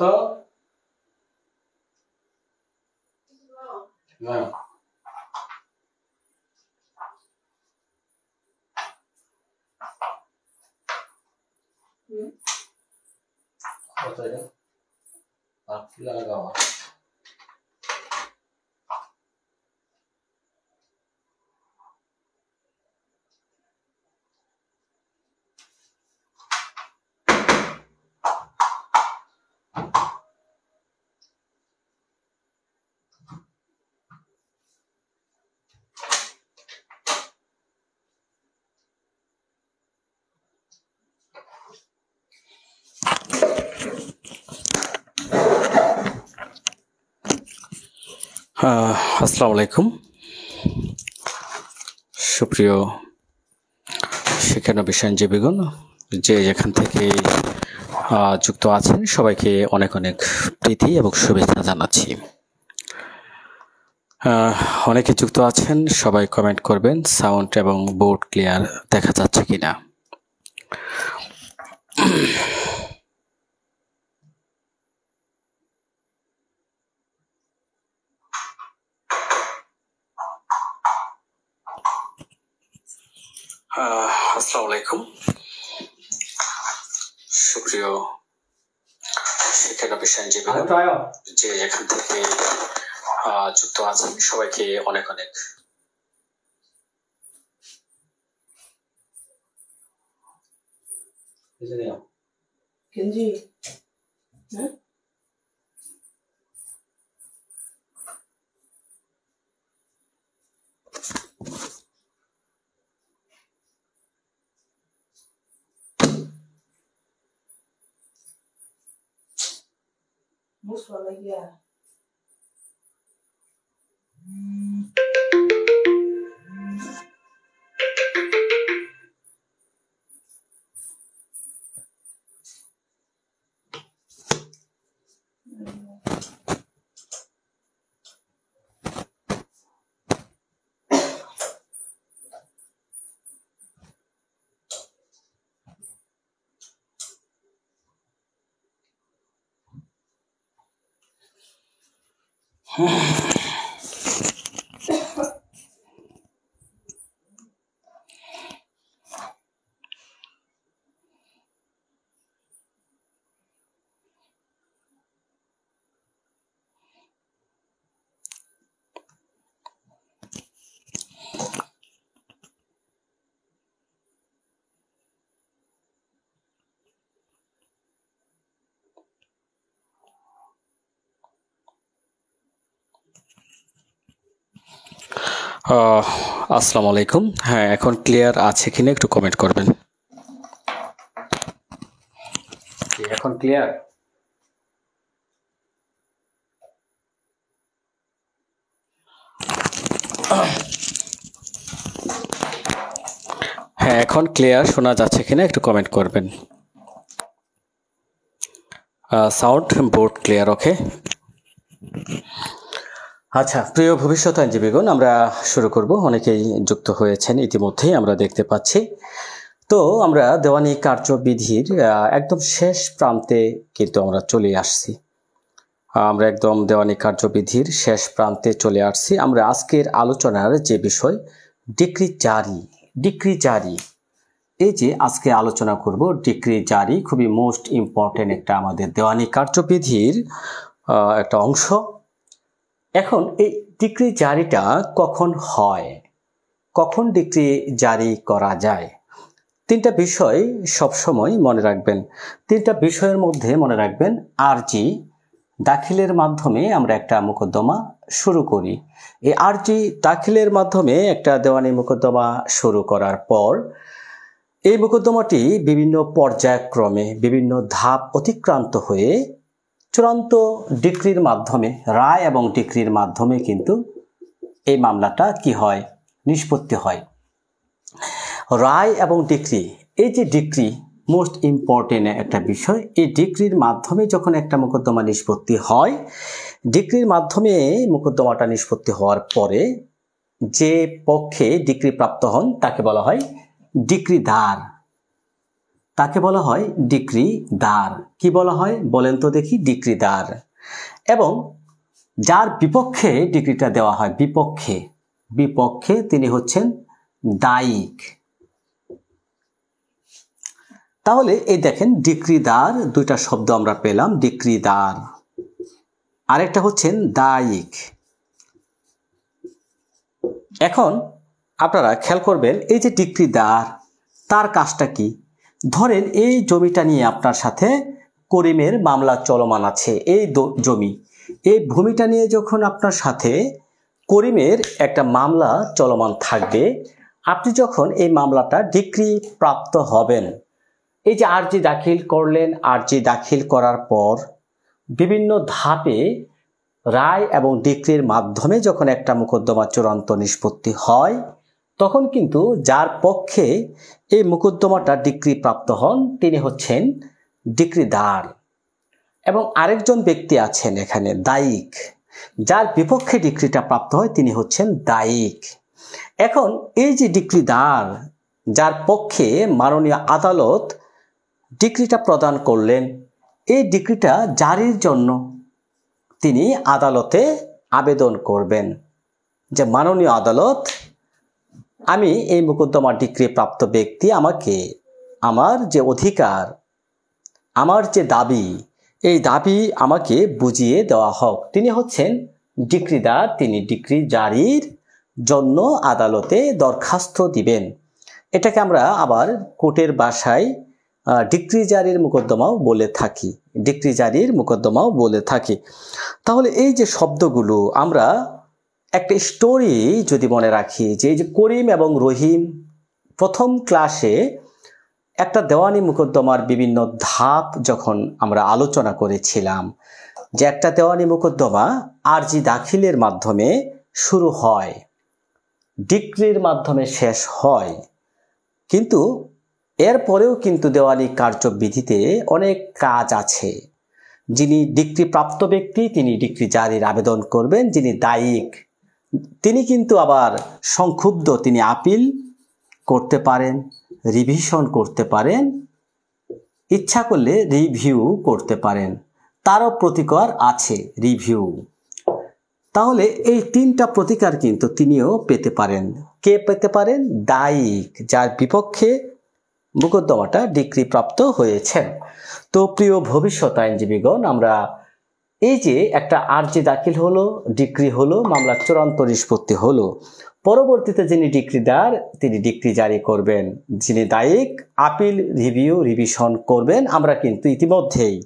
তো না কত এটা আর কি লাগাও আসসালামু আলাইকুম সুপ্রিয় শিক্ষানবিশ আইনজীবীগণ, যে যেখান থেকে যুক্ত আছেন সবাইকে অনেক অনেক প্রীতি এবং শুভেচ্ছা জানাচ্ছি। অনেকে যুক্ত আছেন, সবাই কমেন্ট করবেন সাউন্ড এবং বোর্ড ক্লিয়ার দেখা যাচ্ছে কিনা। আসসালামু আলাইকুম সুপ্রিয় শিক্ষানবিশ আইনজীবীগণ, যে যেখান থেকে যুক্ত আছেন সবাইকে অনেক অনেক কেনজি Most like yeah. আসসালামু আলাইকুম। হ্যাঁ, এখন ক্লিয়ার আছে কিনা একটু কমেন্ট করবেন। এখন ক্লিয়ার? হ্যাঁ, এখন ক্লিয়ার শোনা যাচ্ছে কিনা একটু কমেন্ট করবেন। সাউন্ড বোর্ড ক্লিয়ার, ওকে। আচ্ছা, প্রিয় ভবিষ্যৎ আইনজীবীগণ, আমরা শুরু করব। অনেকেই যুক্ত হয়েছেন ইতিমধ্যেই আমরা দেখতে পাচ্ছি। তো আমরা দেওয়ানি কার্যবিধির একদম শেষ প্রান্তে কিন্তু আমরা চলে আসছি। আমরা একদম দেওয়ানি কার্যবিধির শেষ প্রান্তে চলে আসছি। আমরা আজকের আলোচনার যে বিষয় ডিক্রি জারি, এই যে আজকে আলোচনা করব ডিক্রি জারি, খুবই মোস্ট ইম্পর্টেন্ট একটা আমাদের দেওয়ানি কার্যবিধির একটা অংশ। এখন এই ডিক্রি জারিটা কখন হয়, কখন ডিক্রি জারি করা যায়, তিনটা বিষয় সবসময় মনে রাখবেন। তিনটা বিষয়ের মধ্যে মনে রাখবেন, আরজি দাখিলের মাধ্যমে আমরা একটা মোকদ্দমা শুরু করি। এই আরজি দাখিলের মাধ্যমে একটা দেওয়ানি মোকদ্দমা শুরু করার পর এই মোকদ্দমাটি বিভিন্ন পর্যায়ক্রমে বিভিন্ন ধাপ অতিক্রান্ত হয়ে চূড়ান্ত ডিক্রির মাধ্যমে, রায় এবং ডিক্রির মাধ্যমে কিন্তু এই মামলাটা কি হয়, নিষ্পত্তি হয়। রায় এবং ডিক্রি, এই যে ডিক্রি মোস্ট ইম্পর্টেন্ট একটা বিষয়। এই ডিক্রির মাধ্যমে যখন একটা মোকদ্দমা নিষ্পত্তি হয়, ডিক্রির মাধ্যমে মোকদ্দমাটা নিষ্পত্তি হওয়ার পরে যে পক্ষে ডিক্রি প্রাপ্ত হন তাকে বলা হয় ডিক্রিদার। তাকে বলা হয় ডিক্রিদার। কি বলা হয় বলেন তো দেখি? ডিক্রিদার। এবং যার বিপক্ষে ডিক্রিটা দেওয়া হয়, বিপক্ষে তিনি হচ্ছেন দায়িক। তাহলে এই দেখেন, ডিক্রিদার, দুইটা শব্দ আমরা পেলাম, ডিক্রিদার, আরেকটা হচ্ছেন দায়িক। এখন আপনারা খেয়াল করবেন, এই যে ডিক্রিদার, তার কাজটা কি? ধরেন এই জমিটা নিয়ে আপনার সাথে করিমের মামলা চলমান আছে। এই জমি, এই ভূমিটা নিয়ে যখন আপনার সাথে করিমের একটা মামলা চলমান থাকবে, আপনি যখন এই মামলাটা ডিক্রি প্রাপ্ত হবেন, এই যে আরজি দাখিল করলেন, আরজি দাখিল করার পর বিভিন্ন ধাপে রায় এবং ডিক্রির মাধ্যমে যখন একটা মোকদ্দমা চূড়ান্ত নিষ্পত্তি হয়, তখন কিন্তু যার পক্ষে এই মোকদ্দমাটা ডিক্রি প্রাপ্ত হন তিনি হচ্ছেন ডিক্রিদার। এবং আরেকজন ব্যক্তি আছেন এখানে দায়িক, যার বিপক্ষে ডিক্রিটা প্রাপ্ত হয় তিনি হচ্ছেন দায়িক। এখন এই যে ডিক্রিদার, যার পক্ষে মাননীয় আদালত ডিক্রিটা প্রদান করলেন, এই ডিক্রিটা জারির জন্য তিনি আদালতে আবেদন করবেন যে মাননীয় আদালত, আমি এই মোকদ্দমা ডিক্রি প্রাপ্ত ব্যক্তি, আমাকে আমার যে অধিকার, আমার যে দাবি, এই দাবি আমাকে বুঝিয়ে দেওয়া হোক। তিনি হচ্ছেন ডিক্রিদার। তিনি ডিক্রি জারির জন্য আদালতে দরখাস্ত দিবেন। এটাকে আমরা আবার কোর্টের ভাষায় ডিক্রি জারির মোকদ্দমাও বলে থাকি, ডিক্রি জারির মোকদ্দমাও বলে থাকি। তাহলে এই যে শব্দগুলো, আমরা একটা স্টোরি যদি মনে রাখি, যে এই যে করিম এবং রহিম, প্রথম ক্লাসে একটা দেওয়ানি মোকদ্দমার বিভিন্ন ধাপ যখন আমরা আলোচনা করেছিলাম, যে একটা দেওয়ানি মোকদ্দমা আরজি দাখিলের মাধ্যমে শুরু হয়, ডিক্রির মাধ্যমে শেষ হয়, কিন্তু এরপরেও কিন্তু দেওয়ানি কার্যবিধিতে অনেক কাজ আছে। যিনি ডিক্রি প্রাপ্ত ব্যক্তি তিনি ডিক্রি জারির আবেদন করবেন, যিনি দায়িক তিনি কিন্তু আবার সংক্ষুব্ধ, তিনি আপিল করতে পারেন, রিভিশন করতে পারেন, ইচ্ছা করলে রিভিউ করতে পারেন, তারও প্রতিকার আছে, রিভিউ। তাহলে এই তিনটা প্রতিকার কিন্তু তিনিও পেতে পারেন। কে পেতে পারেন? দায়িক, যার বিপক্ষে মোকদ্দমাটা ডিক্রি প্রাপ্ত হয়েছেন। তো প্রিয় ভবিষ্যৎ আইনজীবীগণ, আমরা এই যে একটা আরজি দাখিল হলো, ডিক্রি হলো, মামলার চূড়ান্ত নিষ্পত্তি হলো, পরবর্তীতে যিনি ডিক্রিদার তিনি ডিক্রি জারি করবেন, যিনি দায়িক আপিল, রিভিউ, রিভিশন করবেন। আমরা কিন্তু ইতিমধ্যেই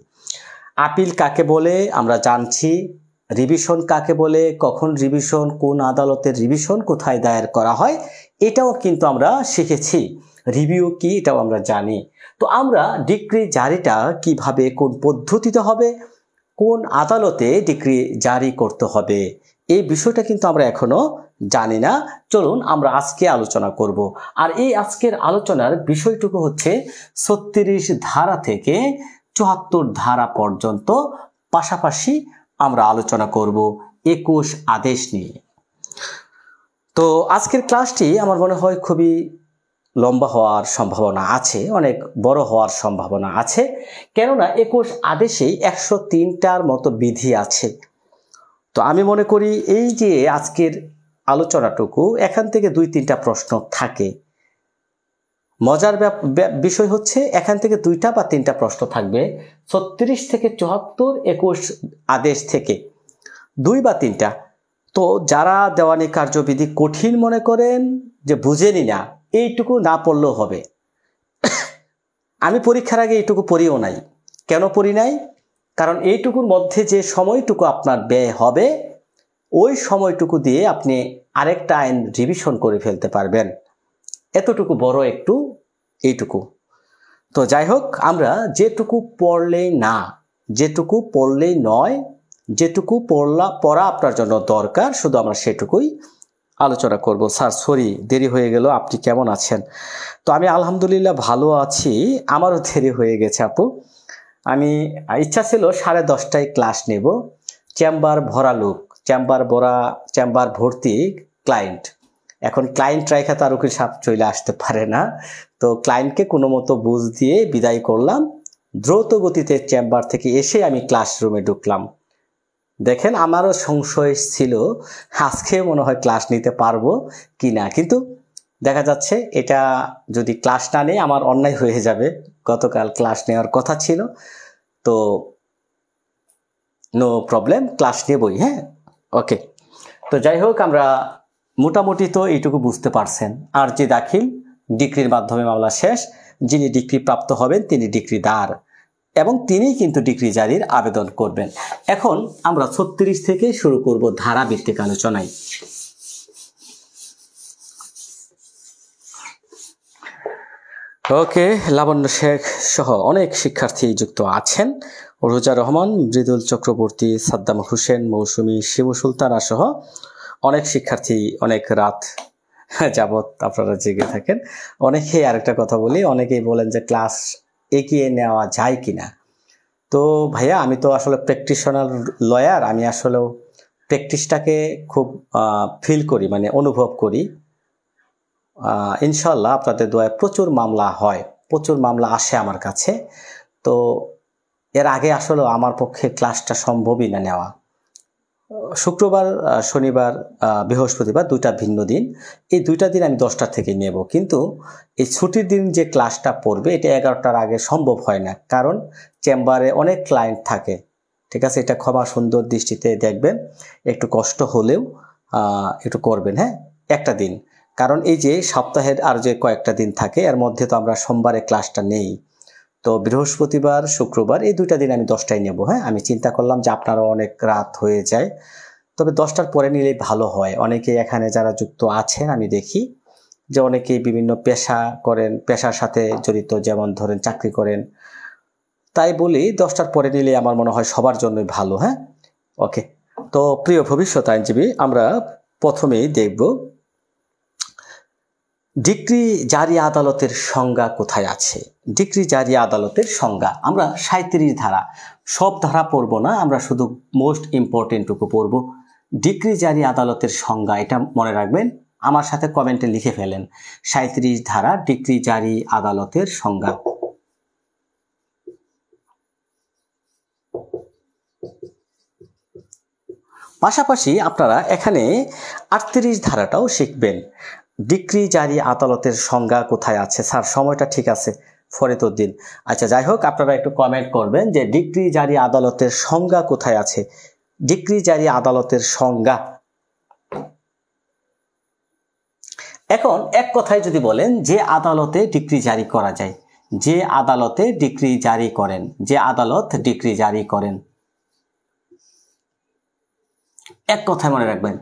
আপিল কাকে বলে আমরা জানছি, রিভিশন কাকে বলে, কখন রিভিশন, কোন আদালতের রিভিশন, কোথায় দায়ের করা হয়, এটাও কিন্তু আমরা শিখেছি। রিভিউ কি এটাও আমরা জানি। তো আমরা ডিক্রি জারিটা কিভাবে, কোন পদ্ধতিতে হবে, কোন আদালতে ডিক্রি জারি করতে হবে, এই বিষয়টা কিন্তু আমরা এখনো জানি না। চলুন আমরা আজকে আলোচনা করব। আর এই আজকের আলোচনার বিষয়টুকু হচ্ছে 36 ধারা থেকে 74 ধারা পর্যন্ত পাশাপাশি আমরা আলোচনা করব 21 আদেশ নিয়ে। তো আজকের ক্লাসটি আমার মনে হয় খুবই লম্বা হওয়ার সম্ভাবনা আছে, অনেক বড় হওয়ার সম্ভাবনা আছে, কেননা 21 আদেশেই 103টার মতো বিধি আছে। তো আমি মনে করি এই যে আজকের আলোচনাটুকু, এখান থেকে 2-3টা প্রশ্ন থাকে। মজার বিষয় হচ্ছে এখান থেকে 2টা বা 3টা প্রশ্ন থাকবে। 36 থেকে 74, 21 আদেশ থেকে 2 বা 3টা। তো যারা দেওয়ানি কার্যবিধি কঠিন মনে করেন, যে বুঝেনি না, এইটুকু না পড়লেও হবে। আমি পরীক্ষার আগে এইটুকু পড়িও নাই। কেন পড়ি নাই? কারণ এইটুকুর মধ্যে যে সময়টুকু আপনার ব্যয় হবে, ওই সময়টুকু দিয়ে আপনি আরেকটা আইন রিভিশন করে ফেলতে পারবেন। এতটুকু বড় একটু এইটুকু। তো যাই হোক, আমরা যেটুকু পড়লেই না, যেটুকু পড়লেই নয়, যেটুকু পড়া আপনার জন্য দরকার, শুধু আমরা সেটুকুই আলোচনা করব। স্যার সরি দেরি হয়ে গেল, আপনি কেমন আছেন? তো আমি আলহামদুলিল্লাহ ভালো আছি। আমারও দেরি হয়ে গেছে আপু। আমি ইচ্ছা ছিল 10:30টায় ক্লাস নেব। চেম্বার ভরা লোক, চেম্বার ভর্তি ক্লায়েন্ট। এখন ক্লায়েন্ট রাইখা তারুকের সাপ চলে আসতে পারে না। তো ক্লায়েন্টকে কোনো মতো বুঝ দিয়ে বিদায় করলাম। দ্রুত গতিতে চেম্বার থেকে এসে আমি ক্লাসরুমে ঢুকলাম। দেখেন, আমারও সংশয় ছিল আজকে মনে হয় ক্লাস নিতে পারবো কি না, কিন্তু দেখা যাচ্ছে এটা যদি ক্লাস না নেই আমার অন্যায় হয়ে যাবে। গতকাল ক্লাস নেওয়ার কথা ছিল, তো নো প্রবলেম, ক্লাস নেবই। হ্যাঁ, ওকে। তো যাই হোক, আমরা মোটামুটি তো এইটুকু বুঝতে পারছেন। আর যে দাখিল, ডিক্রির মাধ্যমে মামলা শেষ। যিনি ডিক্রি প্রাপ্ত হবেন তিনি ডিক্রিদার, এবং তিনি কিন্তু ডিক্রি জারির আবেদন করবেন। এখন আমরা 36 থেকে শুরু করব ধারা ভিত্তিক আলোচনায়। ওকে, লাবণ্য শেখ সহ অনেক শিক্ষার্থী যুক্ত আছেন। রোজা রহমান, মৃদুল চক্রবর্তী, সাদ্দাম হোসেন, মৌসুমী, শিবু সুলতানা সহ অনেক শিক্ষার্থী অনেক রাত যাবৎ আপনারা জেগে থাকেন। অনেকেই আরেকটা কথা বলি, অনেকেই বলেন যে ক্লাস এগিয়ে নেওয়া যায় কিনা। তো ভাইয়া, আমি তো আসলে প্র্যাকটিশনাল লয়ার, আমি আসলেও প্র্যাকটিসটাকে খুব ফিল করি, মানে অনুভব করি। ইনশাল্লাহ আপনাদের দোয়ায় প্রচুর মামলা হয়, প্রচুর মামলা আসে আমার কাছে। তো এর আগে আসলে আমার পক্ষে ক্লাসটা সম্ভবই না নেওয়া। শুক্রবার, শনিবার, বৃহস্পতিবার 2টা ভিন্ন দিন। এই 2টা দিন আমি 10টা থেকে নেব, কিন্তু এই ছুটির দিন যে ক্লাসটা পড়বে এটা 11টার আগে সম্ভব হয় না, কারণ চেম্বারে অনেক ক্লায়েন্ট থাকে। ঠিক আছে, এটা ক্ষমা সুন্দর দৃষ্টিতে দেখবেন, একটু কষ্ট হলেও একটু করবেন। হ্যাঁ, একটা দিন, কারণ এই যে সপ্তাহের আর যে কয়েকটা দিন থাকে এর মধ্যে তো আমরা সোমবারে ক্লাসটা নেই। তো বৃহস্পতিবার, শুক্রবার এই 2টা দিন আমি 10টায় নেব। হ্যাঁ, আমি চিন্তা করলাম যে আপনারও অনেক রাত হয়ে যায়, তবে 10টার পরে নিলেই ভালো হয়। অনেকে এখানে যারা যুক্ত আছেন আমি দেখি যে অনেকেই বিভিন্ন পেশা করেন, পেশার সাথে জড়িত, যেমন ধরেন চাকরি করেন। তাই বলি 10টার পরে নিলে আমার মনে হয় সবার জন্যই ভালো। হ্যাঁ, ওকে। তো প্রিয় ভবিষ্যৎ আইনজীবী, আমরা প্রথমেই দেখব ডিক্রি জারি আদালতের সংজ্ঞা কোথায় আছে। ডিক্রি জারি আদালতের সংজ্ঞা আমরা 37 ধারা, সব ধারা পড়ব না, আমরা শুধু মোস্ট ইম্পর্টেন্টটুকু পড়ব। ডিক্রি জারি আদালতের সংজ্ঞা, এটা মনে রাখবেন, আমার সাথে কমেন্টে লিখে ফেলেন। 37 ধারা ডিক্রি জারি আদালতের সংজ্ঞা। পাশাপাশি আপনারা এখানে 38 ধারাটাও শিখবেন। ডিক্রি জারি আদালতের সংজ্ঞা কোথায় আছে? স্যার সময়টা ঠিক আছে, ফরিদউদ্দিন। আচ্ছা, যাই হোক, আপনারা একটু কমেন্ট করবেন যে ডিক্রি জারি আদালতের সংজ্ঞা কোথায় আছে। ডিক্রি জারি আদালতের সংজ্ঞা। এখন এক কথায় যদি বলেন, যে আদালতে ডিক্রি জারি করা যায়, যে আদালতে ডিক্রি জারি করেন, যে আদালত ডিক্রি জারি করেন, এক কথায় মনে রাখবেন,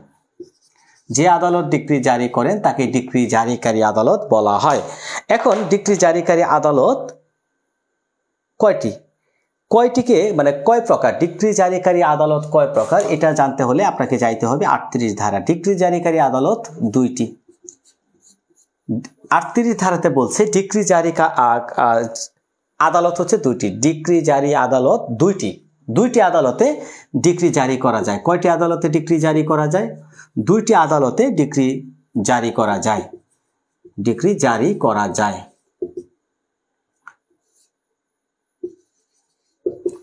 যে আদালত ডিক্রি জারি করেন তাকে ডিক্রি জারিকারী আদালত বলা হয়। এখন ডিক্রি জারিকারী আদালত কয়টিকে মানে কয় প্রকার, ডিক্রি জারিকারী আদালত কয় প্রকার এটা জানতে হলে আপনাকে যাইতে হবে 38 ধারা। ডিক্রি জারিকারী আদালত দুইটি। 38 ধারাতে বলছে ডিক্রি জারি আদালত হচ্ছে দুইটি। ডিক্রি জারি আদালত দুইটি আদালতে ডিক্রি জারি করা যায়। কয়টি আদালতে ডিক্রি জারি করা যায়? দুইটি আদালতে ডিক্রি জারি করা যায়। ডিক্রি জারি করা যায়।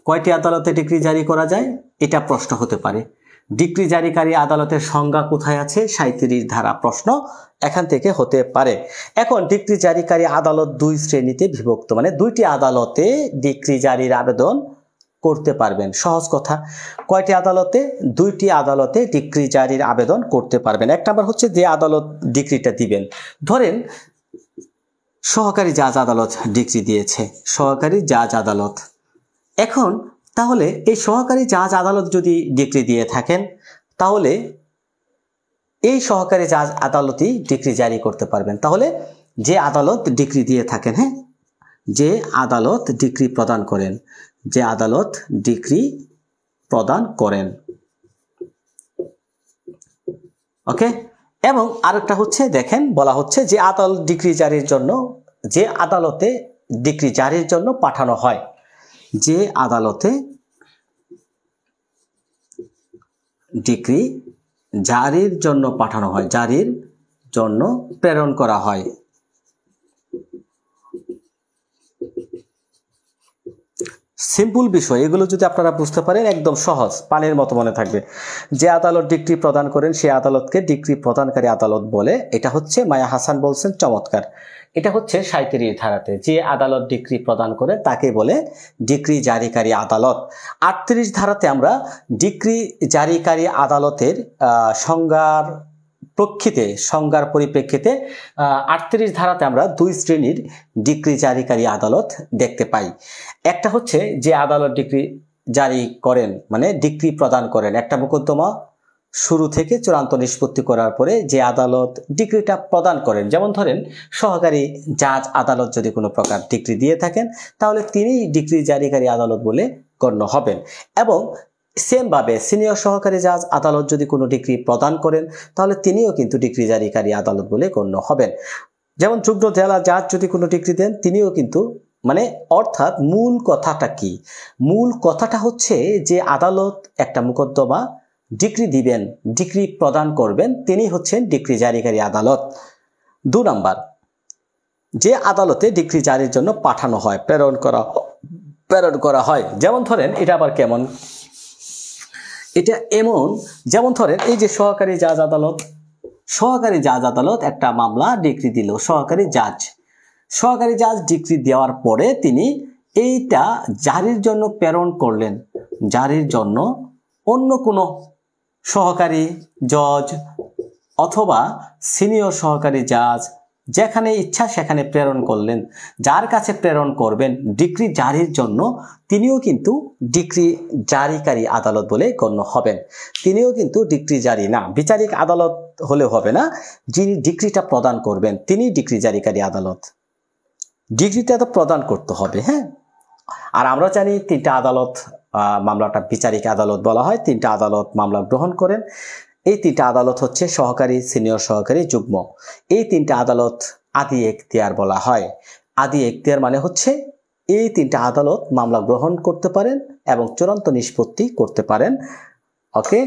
কয়টি আদালতে ডিক্রি জারি করা যায় এটা প্রশ্ন হতে পারে। ডিক্রি জারিকারী আদালতের সংজ্ঞা কোথায় আছে? 37 ধারা প্রশ্ন এখান থেকে হতে পারে। এখন ডিক্রি জারিকারী আদালত দুই শ্রেণীতে বিভক্ত, মানে দুইটি আদালতে ডিক্রি জারির আবেদন করতে পারবেন। সহজ কথা, কয়টি আদালতে? দুইটি আদালতে ডিক্রি জারির আবেদন করতে পারবেন। এক নাম্বার হচ্ছে যে আদালত ডিক্রিটা দিবেন, ধরেন সহকারী জাজ আদালত ডিক্রি দিয়েছে, সহকারী জাজ আদালত। এখন তাহলে এই সহকারী জাজ আদালত যদি ডিক্রি দিয়ে থাকেন তাহলে এই সহকারী জাজ আদালতই ডিক্রি জারি করতে পারবেন। তাহলে যে আদালত ডিক্রি দিয়ে থাকেন, হ্যাঁ, যে আদালত ডিক্রি প্রদান করেন, যে আদালত ডিক্রি প্রদান করেন, ওকে। এবং আরেকটা হচ্ছে দেখেন বলা হচ্ছে যে আদালত ডিক্রি জারির জন্য, যে আদালতে ডিক্রি জারির জন্য পাঠানো হয়, যে আদালতে ডিক্রি জারির জন্য পাঠানো হয়, জারির জন্য প্রেরণ করা হয়। সিম্পল বিষয়, এগুলো যদি আপনারা বুঝতে পারেন একদম সহজ, পানির মতো মনে থাকবে। যে আদালত ডিক্রি প্রদান করেন সেই আদালতকে ডিক্রি প্রদানকারী আদালত বলে। এটা হচ্ছে মায়া হাসান বলছেন, চমৎকার। এটা হচ্ছে 37 ধারাতে যে আদালত ডিক্রি প্রদান করে তাকে বলে ডিক্রি জারিকারী আদালত। 38 ধারাতে আমরা ডিক্রি জারিকারী আদালতের সংজ্ঞার পরিপ্রেক্ষিতে 38 ধারাতে আমরা দুই শ্রেণীর ডিক্রি জারিকারী আদালত দেখতে পাই। একটা হচ্ছে যে আদালত ডিক্রি জারি করেন মানে ডিক্রি প্রদান করেন, একটা মোকদ্দমা শুরু থেকে চূড়ান্ত নিষ্পত্তি করার পরে যে আদালত ডিক্রিটা প্রদান করেন, যেমন ধরেন সহকারী জাজ আদালত যদি কোনো প্রকার ডিক্রি দিয়ে থাকেন তাহলে তিনি ডিক্রি জারিকারী আদালত বলে গণ্য হবেন। এবং সেমভাবে সিনিয়র সহকারী জাজ আদালত যদি কোনো ডিক্রি প্রদান করেন তাহলে তিনিও কিন্তু ডিক্রি জারিকারী আদালত বলে গণ্য হবেন। যেমন যুগ্ম জেলা জাজ যদি কোনো ডিক্রি দেন তিনিও কিন্তু, মানে অর্থাৎ মূল কথাটা কি? মূল কথাটা হচ্ছে যে আদালত একটা মোকদ্দমা ডিক্রি দিবেন, ডিক্রি প্রদান করবেন, তিনি হচ্ছেন ডিক্রি জারিকারী আদালত। 2 নাম্বার, যে আদালতে ডিক্রি জারির জন্য পাঠানো হয়, প্রেরণ করা হয়। যেমন ধরেন এটা আবার কেমন? এটা এমন, যেমন ধরেন এই যে সহকারী জাজ আদালত একটা মামলা ডিক্রি দিল, সহকারী জাজ ডিক্রি দেওয়ার পরে তিনি এইটা জারির জন্য প্রেরণ করলেন, জারির জন্য অন্য কোনো সহকারী জজ অথবা সিনিয়র সহকারী জাজ যেখানে ইচ্ছা সেখানে প্রেরণ করলেন। যার কাছে প্রেরণ করবেন ডিক্রি জারির জন্য তিনিও কিন্তু ডিক্রি জারিকারী আদালত বলে গণ্য হবেন। তিনিও কিন্তু ডিক্রি জারি না, বিচারিক আদালত হলে হবে না, যিনি ডিক্রিটা প্রদান করবেন তিনি ডিক্রি জারিকারী আদালত। ডিক্রিটা তো প্রদান করতে হবে, হ্যাঁ। আর আমরা জানি 3টা আদালত মামলাটা বিচারিক আদালত বলা হয়। 3টা আদালত মামলা গ্রহণ করেন। এই 3টা আদালত হচ্ছে সহকারী, সিনিয়র সহকারী, যুগ্ম। এই 3টা আদালত আদি এখতিয়ার বলা হয়। আদি এখতিয়ার মানে হচ্ছে এই 3টা আদালত মামলা গ্রহণ করতে পারেন এবং চূড়ান্ত নিষ্পত্তি করতে পারেন, ওকে।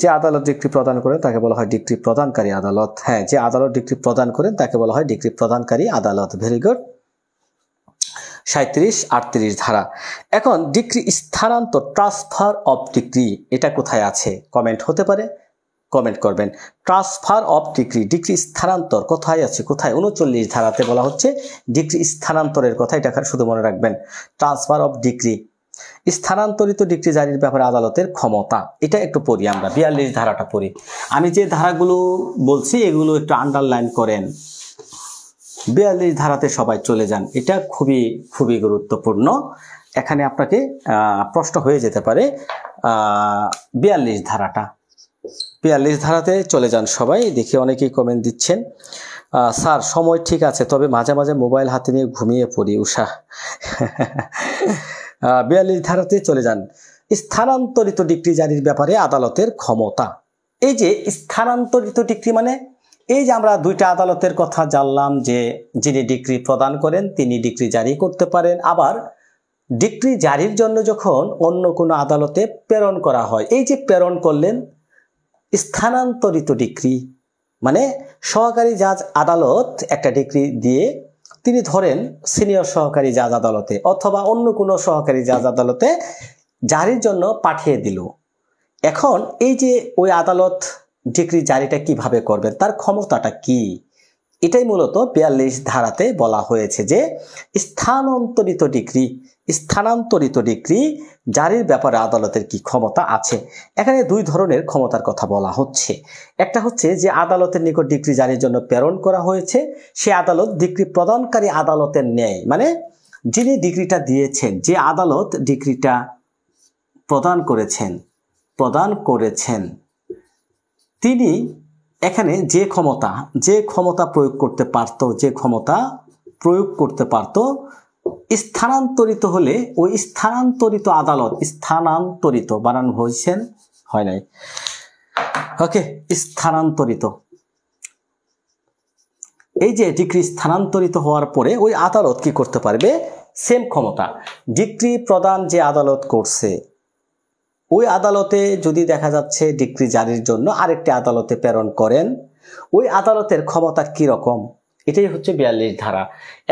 যে আদালত ডিক্রি প্রদান করেন তাকে বলা হয় ডিক্রি প্রদানকারী আদালত। হ্যাঁ, যে আদালত ডিক্রি প্রদান করেন তাকে বলা হয় ডিক্রি প্রদানকারী আদালত। Very good. 37-38 ধারা। এখন ডিক্রি স্থানান্তর, ট্রান্সফার অফ ডিক্রি, এটা কোথায় আছে? কমেন্ট হতে পারে, কমেন্ট করবেন। ট্রান্সফার অফ ডিক্রি, ডিক্রি স্থানান্তর কোথায় আছে? কোথায়? 39 ধারাতে বলা হচ্ছে ডিক্রি স্থানান্তরের কথা। এটা শুধু মনে রাখবেন, ট্রান্সফার অফ ডিক্রি, স্থানান্তরিত ডিক্রি জারির ব্যাপারে আদালতের ক্ষমতা। এটা একটু পড়ি আমরা, 42 ধারাটা পড়ি। আমি যে ধারাগুলো বলছি এগুলো একটু আন্ডারলাইন করেন। 42 ধারাতে সবাই চলে যান, এটা খুবই খুবই গুরুত্বপূর্ণ। এখানে আপনাকে প্রশ্ন হয়ে যেতে পারে 42 ধারাটা। 42 ধারাতে চলে যান সবাই। দেখি অনেকেই কমেন্ট দিচ্ছেন, স্যার সময় ঠিক আছে, তবে মাঝে মাঝে মোবাইল হাতে নিয়ে ঘুমিয়ে পড়ি। উষা 42 ধারাতে চলে যান। স্থানান্তরিত ডিক্রি জারির ব্যাপারে আদালতের ক্ষমতা। এই যে স্থানান্তরিত ডিক্রি মানে এই যে আমরা দুইটা আদালতের কথা জানলাম, যে যিনি ডিক্রি প্রদান করেন তিনি ডিক্রি জারি করতে পারেন, আবার ডিক্রি জারির জন্য যখন অন্য কোনো আদালতে প্রেরণ করা হয়, এই যে প্রেরণ করলেন স্থানান্তরিত ডিক্রি মানে সহকারী জাজ আদালত একটা ডিক্রি দিয়ে তিনি ধরেন সিনিয়র সহকারী জাজ আদালতে অথবা অন্য কোনো সহকারী জাজ আদালতে জারির জন্য পাঠিয়ে দিল। এখন এই যে ওই আদালত ডিক্রি জারিটা কিভাবে করবেন, তার ক্ষমতাটা কি, এটাই মূলত 42 ধারাতে বলা হয়েছে যে স্থানান্তরিত ডিক্রি জারির ব্যাপারে আদালতের কি ক্ষমতা আছে। এখানে দুই ধরনের ক্ষমতার কথা বলা হচ্ছে। একটা হচ্ছে যে আদালতের নিকট ডিক্রি জারির জন্য প্রেরণ করা হয়েছে, সে আদালত ডিক্রি প্রদানকারী আদালতের ন্যায়, মানে যিনি ডিক্রিটা দিয়েছেন, যে আদালত ডিক্রিটা প্রদান করেছেন তিনি এখানে যে ক্ষমতা প্রয়োগ করতে পারত, স্থানান্তরিত হলে ওই স্থানান্তরিত আদালত, স্থানান্তরিত বানান হয়েছেন হয় নাই, ওকে, স্থানান্তরিত, এই যে ডিক্রি স্থানান্তরিত হওয়ার পরে ওই আদালত কি করতে পারবে, সেম ক্ষমতা ডিক্রি প্রদান যে আদালত করছে ওই আদালতে যদি দেখা যাচ্ছে ডিক্রি জারির জন্য আরেকটি আদালতে প্রেরণ করেন, ওই আদালতের ক্ষমতা কি রকম, এটাই হচ্ছে 42 ধারা।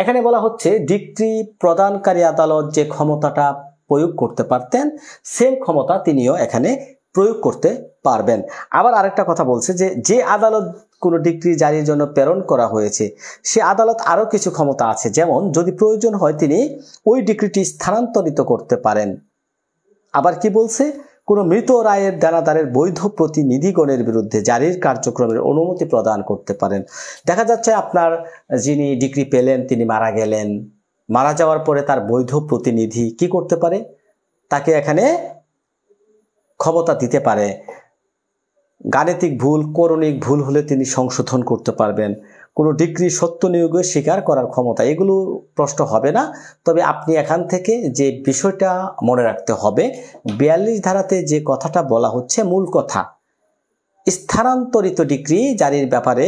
এখানে বলা হচ্ছে ডিক্রি প্রদানকারী আদালত যে ক্ষমতাটা প্রয়োগ করতে পারতেন সেম ক্ষমতা তিনিও এখানে প্রয়োগ করতে পারবেন। আবার আরেকটা কথা বলছে যে আদালত কোনো ডিক্রি জারির জন্য প্রেরণ করা হয়েছে সে আদালত আরো কিছু ক্ষমতা আছে, যেমন যদি প্রয়োজন হয় তিনি ওই ডিক্রিটি স্থানান্তরিত করতে পারেন। আবার কি বলছে, কোনো মৃত রায়ের দেনাদারের বৈধ প্রতিনিধিগণের বিরুদ্ধে জারির কার্যক্রমের অনুমতি প্রদান করতে পারেন। দেখা যাচ্ছে আপনার যিনি ডিক্রি পেলেন তিনি মারা গেলেন, মারা যাওয়ার পরে তার বৈধ প্রতিনিধি কি করতে পারে, তাকে এখানে ক্ষমতা দিতে পারে। গাণিতিক ভুল, করণিক ভুল হলে তিনি সংশোধন করতে পারবেন। কোনো ডিক্রি সত্য নিয়োগে স্বীকার করার ক্ষমতা, এগুলো প্রশ্ন হবে না। তবে আপনি এখান থেকে যে বিষয়টা মনে রাখতে হবে, 42 ধারাতে যে কথাটা বলা হচ্ছে মূল কথা, স্থানান্তরিত ডিক্রি জারির ব্যাপারে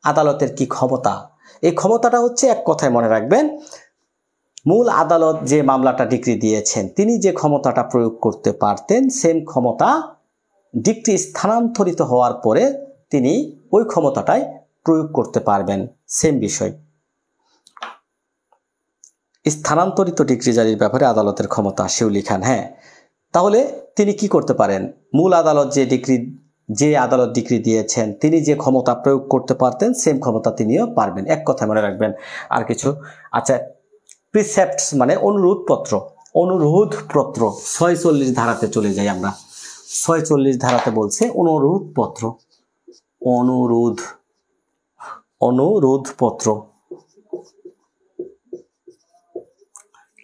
আদালতের কি ক্ষমতা, এই ক্ষমতাটা হচ্ছে এক কথায় মনে রাখবেন, মূল আদালত যে মামলাটা ডিক্রি দিয়েছেন তিনি যে ক্ষমতাটা প্রয়োগ করতে পারতেন সেম ক্ষমতা ডিক্রি স্থানান্তরিত হওয়ার পরে তিনি ওই ক্ষমতাটাই প্রয়োগ করতে পারবেন। সেম বিষয়, স্থানান্তরিত ডিক্রি জারির ব্যাপারে আদালতের ক্ষমতা শিউলি খান। হ্যাঁ, তাহলে তিনি কি করতে পারেন, মূল আদালত যে আদালত ডিক্রি দিয়েছেন তিনি যে ক্ষমতা প্রয়োগ করতে পারতেন সেম ক্ষমতা তিনিও পারবেন। এক কথা মনে রাখবেন। আর কিছু আচ্ছা, প্রিসেপ্টস মানে অনুরোধ পত্র 46 ধারাতে চলে যাই আমরা। 46 ধারাতে বলছে অনুরোধ পত্র।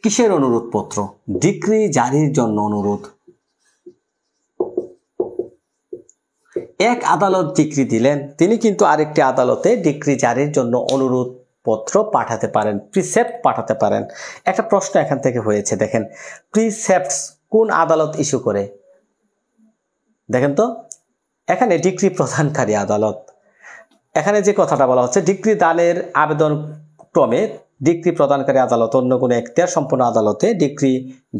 কিসের অনুরোধ পত্র? ডিক্রি জারির জন্য অনুরোধ। এক আদালত ডিক্রি দিলেন, তিনি কিন্তু আরেকটি আদালতে ডিক্রি জারির জন্য অনুরোধ পত্র পাঠাতে পারেন, প্রিসেপ্ট পাঠাতে পারেন। একটা প্রশ্ন এখান থেকে হয়েছে, দেখেন প্রিসেপ্টস কোন আদালত ইস্যু করে, দেখেন তো এখানে ডিক্রি প্রদানকারী আদালত। এখানে যে কথাটা বলা হচ্ছে ডিক্রি দানের আবেদন ক্রমে ডিক্রি প্রদানকারী আদালত অন্য কোনো এখতিয়ার সম্পন্ন আদালতে ডিক্রি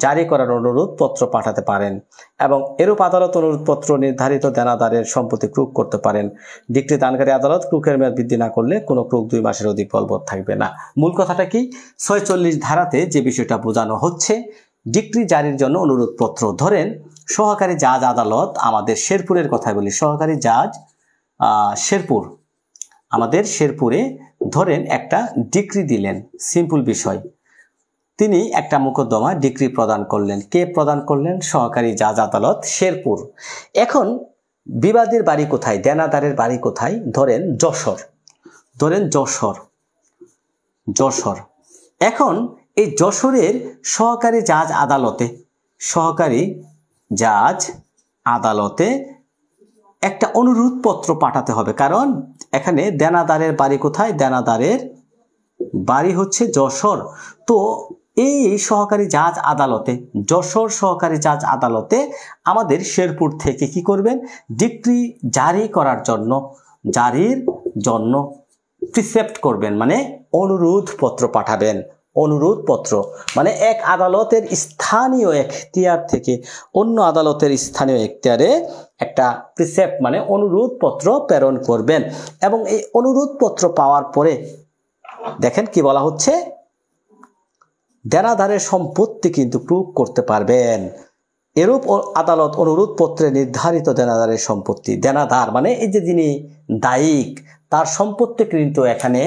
জারি করার অনুরোধ পত্র পাঠাতে পারেন এবং এরূপ আদালত অনুরোধ পত্র নির্ধারিত দেনাদারের সম্পত্তি ক্রুক করতে পারেন। ডিক্রি দানকারী আদালত ক্রুকের মেয়াদ বৃদ্ধি না করলে কোনো ক্রুক 2 মাসের অধিক বলবৎ থাকবে না। মূল কথাটা কি, 46 ধারাতে যে বিষয়টা বোঝানো হচ্ছে ডিক্রি জারির জন্য অনুরোধ পত্র। ধরেন সহকারী জাজ আদালত, আমাদের শেরপুরের কথা বলি, সহকারী জাজ শেরপুর, আমাদের শেরপুরে ধরেন একটা ডিক্রি দিলেন, সিম্পল বিষয়, তিনি একটা মোকদ্দমা ডিক্রি প্রদান করলেন। কে প্রদান করলেন? সহকারী জাজ আদালত শেরপুর। এখন বিবাদের বাড়ি কোথায়, দেনাদারের বাড়ি কোথায়? ধরেন যশোর। এখন এই যশোরের সহকারী জাজ আদালতে একটা অনুরোধ পত্র পাঠাতে হবে, কারণ এখানে দেনাদারের বাড়ি কোথায়? দেনাদারের বাড়ি হচ্ছে যশোর। তো এই সহকারী জাজ আদালতে, যশোর সহকারী জাজ আদালতে আমাদের শেরপুর থেকে কি করবেন? ডিক্রি জারি করার জন্য, জারির জন্য প্রিসেপ্ট করবেন, মানে অনুরোধ পত্র পাঠাবেন। অনুরোধ পত্র মানে এক আদালতের স্থানীয় এখতিয়ার থেকে অন্য আদালতের স্থানীয় এখতিয়ারে একটা প্রিসেপ্ট মানে অনুরোধ পত্র প্রেরণ করবেন। এবং এই অনুরোধ পত্র পাওয়ার পরে দেখেন কি বলা হচ্ছে, দেনাদারের সম্পত্তি কিন্তু প্রুভ করতে পারবেন। এরূপ আদালত অনুরোধ পত্রে নির্ধারিত দেনাদারের সম্পত্তি, দেনাদার মানে এই যে যিনি দায়িক, তার সম্পত্তি কিন্তু এখানে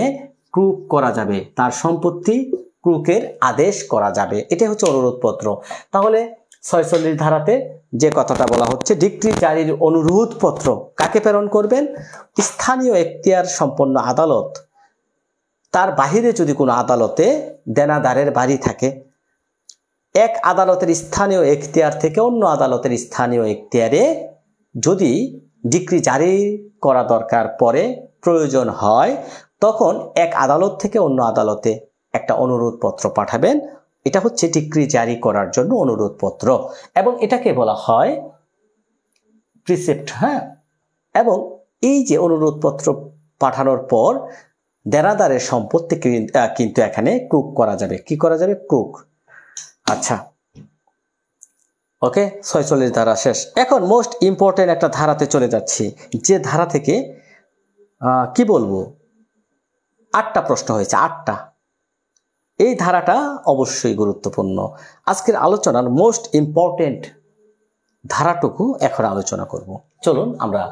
প্রুভ করা যাবে, তার সম্পত্তি প্রুফের আদেশ করা যাবে। এটা হচ্ছে অনুরোধ পত্র। তাহলে 46 ধারাতে যে কথাটা বলা হচ্ছে, ডিক্রি জারির অনুরোধ পত্র কাকে প্রেরণ করবেন? স্থানীয় এখতিয়ার সম্পন্ন আদালত, তার বাহিরে যদি কোনো আদালতে দেনাদারের বাড়ি থাকে, এক আদালতের স্থানীয় এখতিয়ার থেকে অন্য আদালতের স্থানীয় এখতিয়ারে যদি ডিক্রি জারি করা দরকার পড়ে, প্রয়োজন হয়, তখন এক আদালত থেকে অন্য আদালতে একটা অনুরোধ পত্র পাঠাবেন। এটা হচ্ছে ডিক্রি জারি করার জন্য অনুরোধ পত্র, এবং এটাকে বলা হয় প্রিসেপ্ট। হ্যাঁ, এবং এই যে অনুরোধ পত্র পাঠানোর পর দেনাদারের সম্পত্তি কিন্তু এখানে ক্রুক করা যাবে। কি করা যাবে? ক্রুক। আচ্ছা, ওকে, 46 ধারা শেষ। এখন মোস্ট ইম্পর্টেন্ট একটা ধারাতে চলে যাচ্ছি, যে ধারা থেকে কি বলবো 8টা প্রশ্ন হয়েছে, 8টা। এই ধারাটা অবশ্যই গুরুত্বপূর্ণ। আজকের আলোচনার মোস্ট ইম্পর্টেন্ট ধারাটুকু এখন আলোচনা করব। চলুন আমরা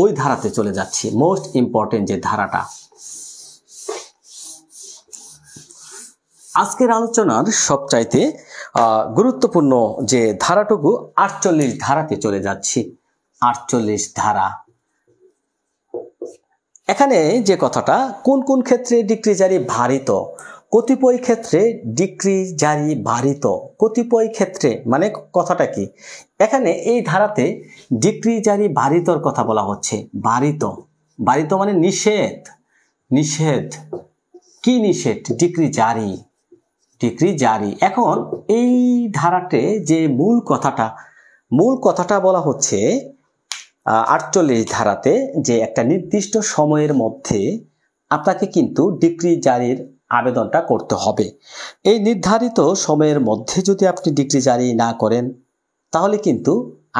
ওই ধারাতে চলে যাচ্ছি, মোস্ট ইম্পর্টেন্ট যে ধারাটা। আজকের আলোচনার সবচাইতে গুরুত্বপূর্ণ যে ধারাটুকু 48 ধারাতে চলে যাচ্ছি। 48 ধারা, এখানে যে কথাটা, কোন কোন ক্ষেত্রে ডিক্রি জারি ভারিত, কতিপয় ক্ষেত্রে ডিক্রি জারি ভারিত, কতিপয় ক্ষেত্রে মানে কথাটা কি? এখানে এই ধারাতে ডিক্রি জারি ভারিতর কথা বলা হচ্ছে। ভারিত, ভারিত মানে নিষেধ। নিষেধ কি নিষেধ? ডিক্রি জারি, ডিক্রি জারি। এখন এই ধারাতে যে মূল কথাটা বলা হচ্ছে 48 ধারাতে, যে একটা নির্দিষ্ট সময়ের মধ্যে আপনাকে কিন্তু ডিক্রি জারির আবেদনটা করতে হবে। এই নির্ধারিত সময়ের মধ্যে যদি আপনি ডিক্রি জারি না করেন, তাহলে কিন্তু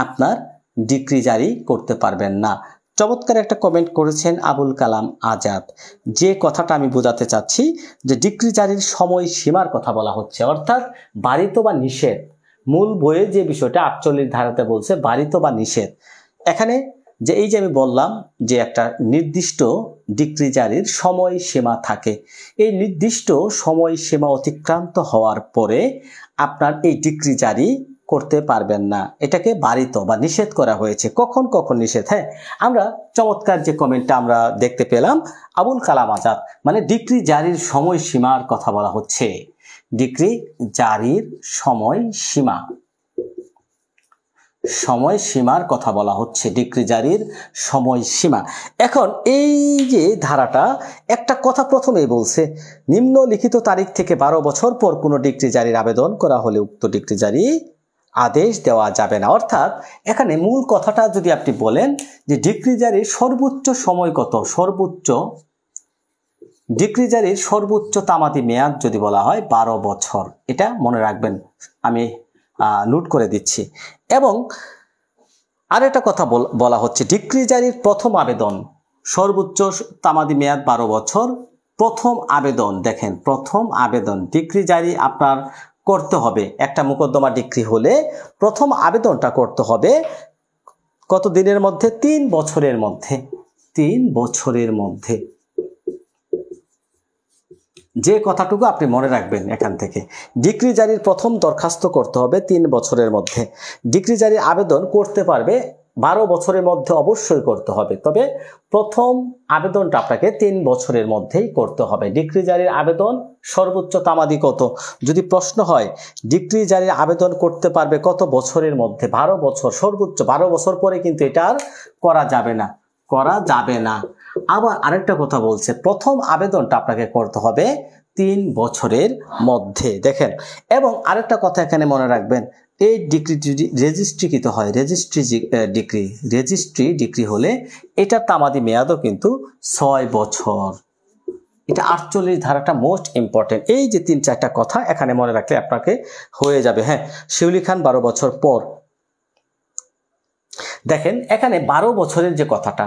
আপনার ডিক্রি জারি করতে পারবেন না। চমৎকার একটা কমেন্ট করেছেন আবুল কালাম আজাদ। যে কথাটা আমি বোঝাতে চাচ্ছি, যে ডিক্রি জারির সময় সীমার কথা বলা হচ্ছে, অর্থাৎ বারিত বা নিষেধ। মূল বইয়ে যে বিষয়টা 48 ধারাতে বলছে বারিত বা নিষেধ, এখানে যে এই যে আমি বললাম যে একটা নির্দিষ্ট ডিক্রি জারির সময় সীমা থাকে, এই নির্দিষ্ট সময় সীমা অতিক্রান্ত হওয়ার পরে আপনার এই ডিক্রি জারি করতে পারবেন না। এটাকে বারিত বা নিষেধ করা হয়েছে। কখন কখন নিষেধ? হ্যাঁ, আমরা চমৎকার যে কমেন্টটা আমরা দেখতে পেলাম আবুল কালাম আজাদ, মানে ডিক্রি জারির সময় সীমার কথা বলা হচ্ছে। ডিক্রি জারির সময় সীমা, সময়সীমার কথা বলা হচ্ছে, ডিক্রি জারির সময়সীমা। এখন এই যে ধারাটা একটা কথা প্রথমেই বলছে, নিম্নলিখিত তারিখ থেকে 12 বছর পর কোনো ডিক্রি জারির আবেদন করা হলে উক্ত ডিক্রি জারি আদেশ দেওয়া যাবে না। অর্থাৎ এখানে মূল কথাটা যদি আপনি বলেন যে ডিক্রি জারির সর্বোচ্চ সময় কত, সর্বোচ্চ ডিক্রি জারির সর্বোচ্চ তামাদি মেয়াদ যদি বলা হয় 12 বছর, এটা মনে রাখবেন, আমি নোট করে দিচ্ছি। এবং আরেকটা কথা বলা হচ্ছে, ডিক্রি জারির প্রথম আবেদন সর্বোচ্চ তামাদি মেয়াদ 12 বছর। প্রথম আবেদন, দেখেন প্রথম আবেদন ডিক্রি জারি আপনার করতে হবে। একটা মোকদ্দমা ডিক্রি হলে প্রথম আবেদনটা করতে হবে কত দিনের মধ্যে? 3 বছরের মধ্যে। 3 বছরের মধ্যে, যে কথাটুকু আপনি মনে রাখবেন এখান থেকে, ডিক্রি জারির প্রথম দরখাস্ত করতে হবে 3 বছরের মধ্যে। ডিক্রি জারির আবেদন করতে পারবে 12 বছরের মধ্যে অবশ্যই করতে হবে, তবে প্রথম আবেদনটা আপনাকে 3 বছরের মধ্যেই করতে হবে। ডিক্রি জারির আবেদন সর্বোচ্চ তামাদি কত, যদি প্রশ্ন হয় ডিক্রি জারির আবেদন করতে পারবে কত বছরের মধ্যে, 12 বছর, সর্বোচ্চ 12 বছর পরে কিন্তু এটা আর করা যাবে না, করা যাবে না। আবার আরেকটা কথা বলছে, প্রথম আবেদনটা আপনাকে করতে হবে 3 বছরের মধ্যে, দেখেন। এবং আরেকটা কথা এখানে মনে রাখবেন, এই ডিগ্রি যদি রেজিস্ট্রিকৃত হয়, রেজিস্ট্রি ডিগ্রি হলে এটার তামাদি মেয়াদও কিন্তু 6 বছর। এটা 48 ধারাটা মোস্ট ইম্পর্টেন্ট। এই যে 3-4টা কথা এখানে মনে রাখলে আপনাকে হয়ে যাবে। হ্যাঁ, শিউলি খান 12 বছর পর, দেখেন এখানে 12 বছরের যে কথাটা,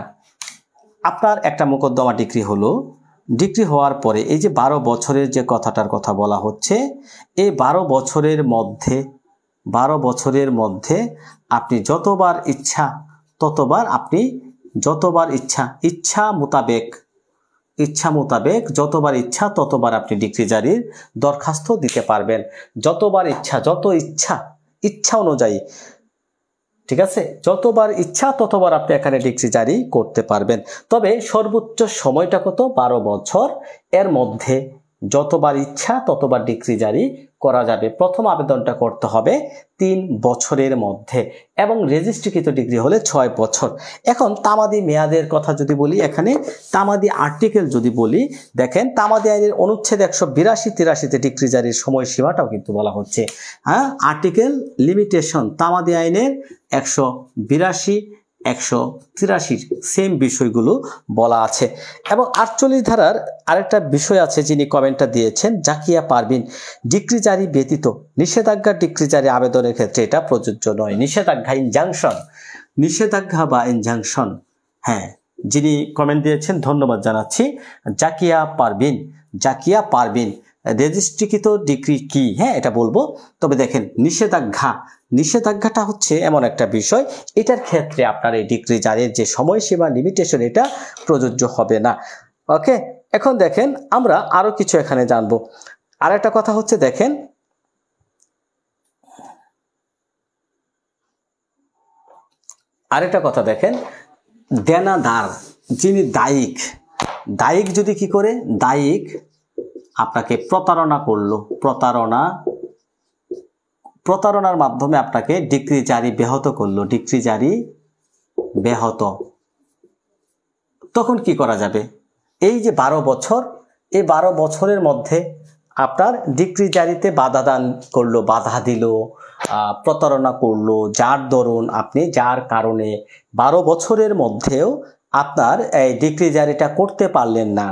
আপনার একটা মোকদ্দমা ডিগ্রি হলো, ডিগ্রি হওয়ার পরে এই যে 12 বছরের যে কথাটার কথা বলা হচ্ছে, এই 12 বছরের মধ্যে আপনি যতবার ইচ্ছা ততবার, আপনি যতবার ইচ্ছা মোতাবেক যতবার ইচ্ছা ততবার আপনি ডিগ্রি জারির দরখাস্ত দিতে পারবেন। যতবার ইচ্ছা, যত ইচ্ছা অনুযায়ী, ঠিক আছে, যতবার ইচ্ছা ততবার আপনি এখানে ডিগ্রি জারি করতে পারবেন। তবে সর্বোচ্চ সময়টা কত, 12 বছর। এর মধ্যে যতবার ইচ্ছা ততবার ডিগ্রি জারি করা যাবে। প্রথম আবেদনটা করতে হবে 3 বছরের মধ্যে, এবং রেজিস্ট্রিকৃত ডিগ্রি হলে 6 বছর। এখন তামাদি মেয়াদের কথা যদি বলি, এখানে তামাদি আর্টিকেল যদি বলি, দেখেন তামাদি আইনের অনুচ্ছেদ 182-83-তে ডিগ্রি জারির সময়সীমাটাও কিন্তু বলা হচ্ছে। হ্যাঁ, আর্টিকেল লিমিটেশন তামাদি আইনের 182-183 সেম বিষয়গুলো বলা আছে। এবং 48 ধারার আরেকটা বিষয় আছে, যিনি কমেন্টটা দিয়েছেন, জাকিয়া পারভিন, ডিগ্রি জারি ব্যতীত নিষেধাজ্ঞা ডিগ্রি জারি আবেদনের ক্ষেত্রে এটা প্রযোজ্য নয়। নিষেধাজ্ঞা বা ইনজাংশন, হ্যাঁ, যিনি কমেন্ট দিয়েছেন ধন্যবাদ জানাচ্ছি, জাকিয়া পারভিন। রেজিস্ট্রিকৃত ডিগ্রি কি, হ্যাঁ এটা বলবো। তবে দেখেন নিষেধাজ্ঞাটা হচ্ছে এমন একটা বিষয়, এটার ক্ষেত্রে আপনার এই ডিগ্রি জারির যে সময়সীমা লিমিটেশন, এটা প্রযোজ্য হবে না। ওকে, এখন দেখেন আমরা আরো কিছু এখানে জানবো। আর একটা কথা হচ্ছে, দেখেন দেনাদার যিনি দায়িক যদি কি করে, দায়িক আপনাকে প্রতারণা করলো, প্রতারণার মাধ্যমে আপনাকে ডিগ্রি জারি ব্যাহত করলো, তখন কি করা যাবে? এই যে 12 বছর, এই 12 বছরের মধ্যে আপনার ডিগ্রি জারিতে বাধা দিল, প্রতারণা করলো, যার কারণে 12 বছরের মধ্যেও আপনার এই ডিগ্রি জারিটা করতে পারলেন না।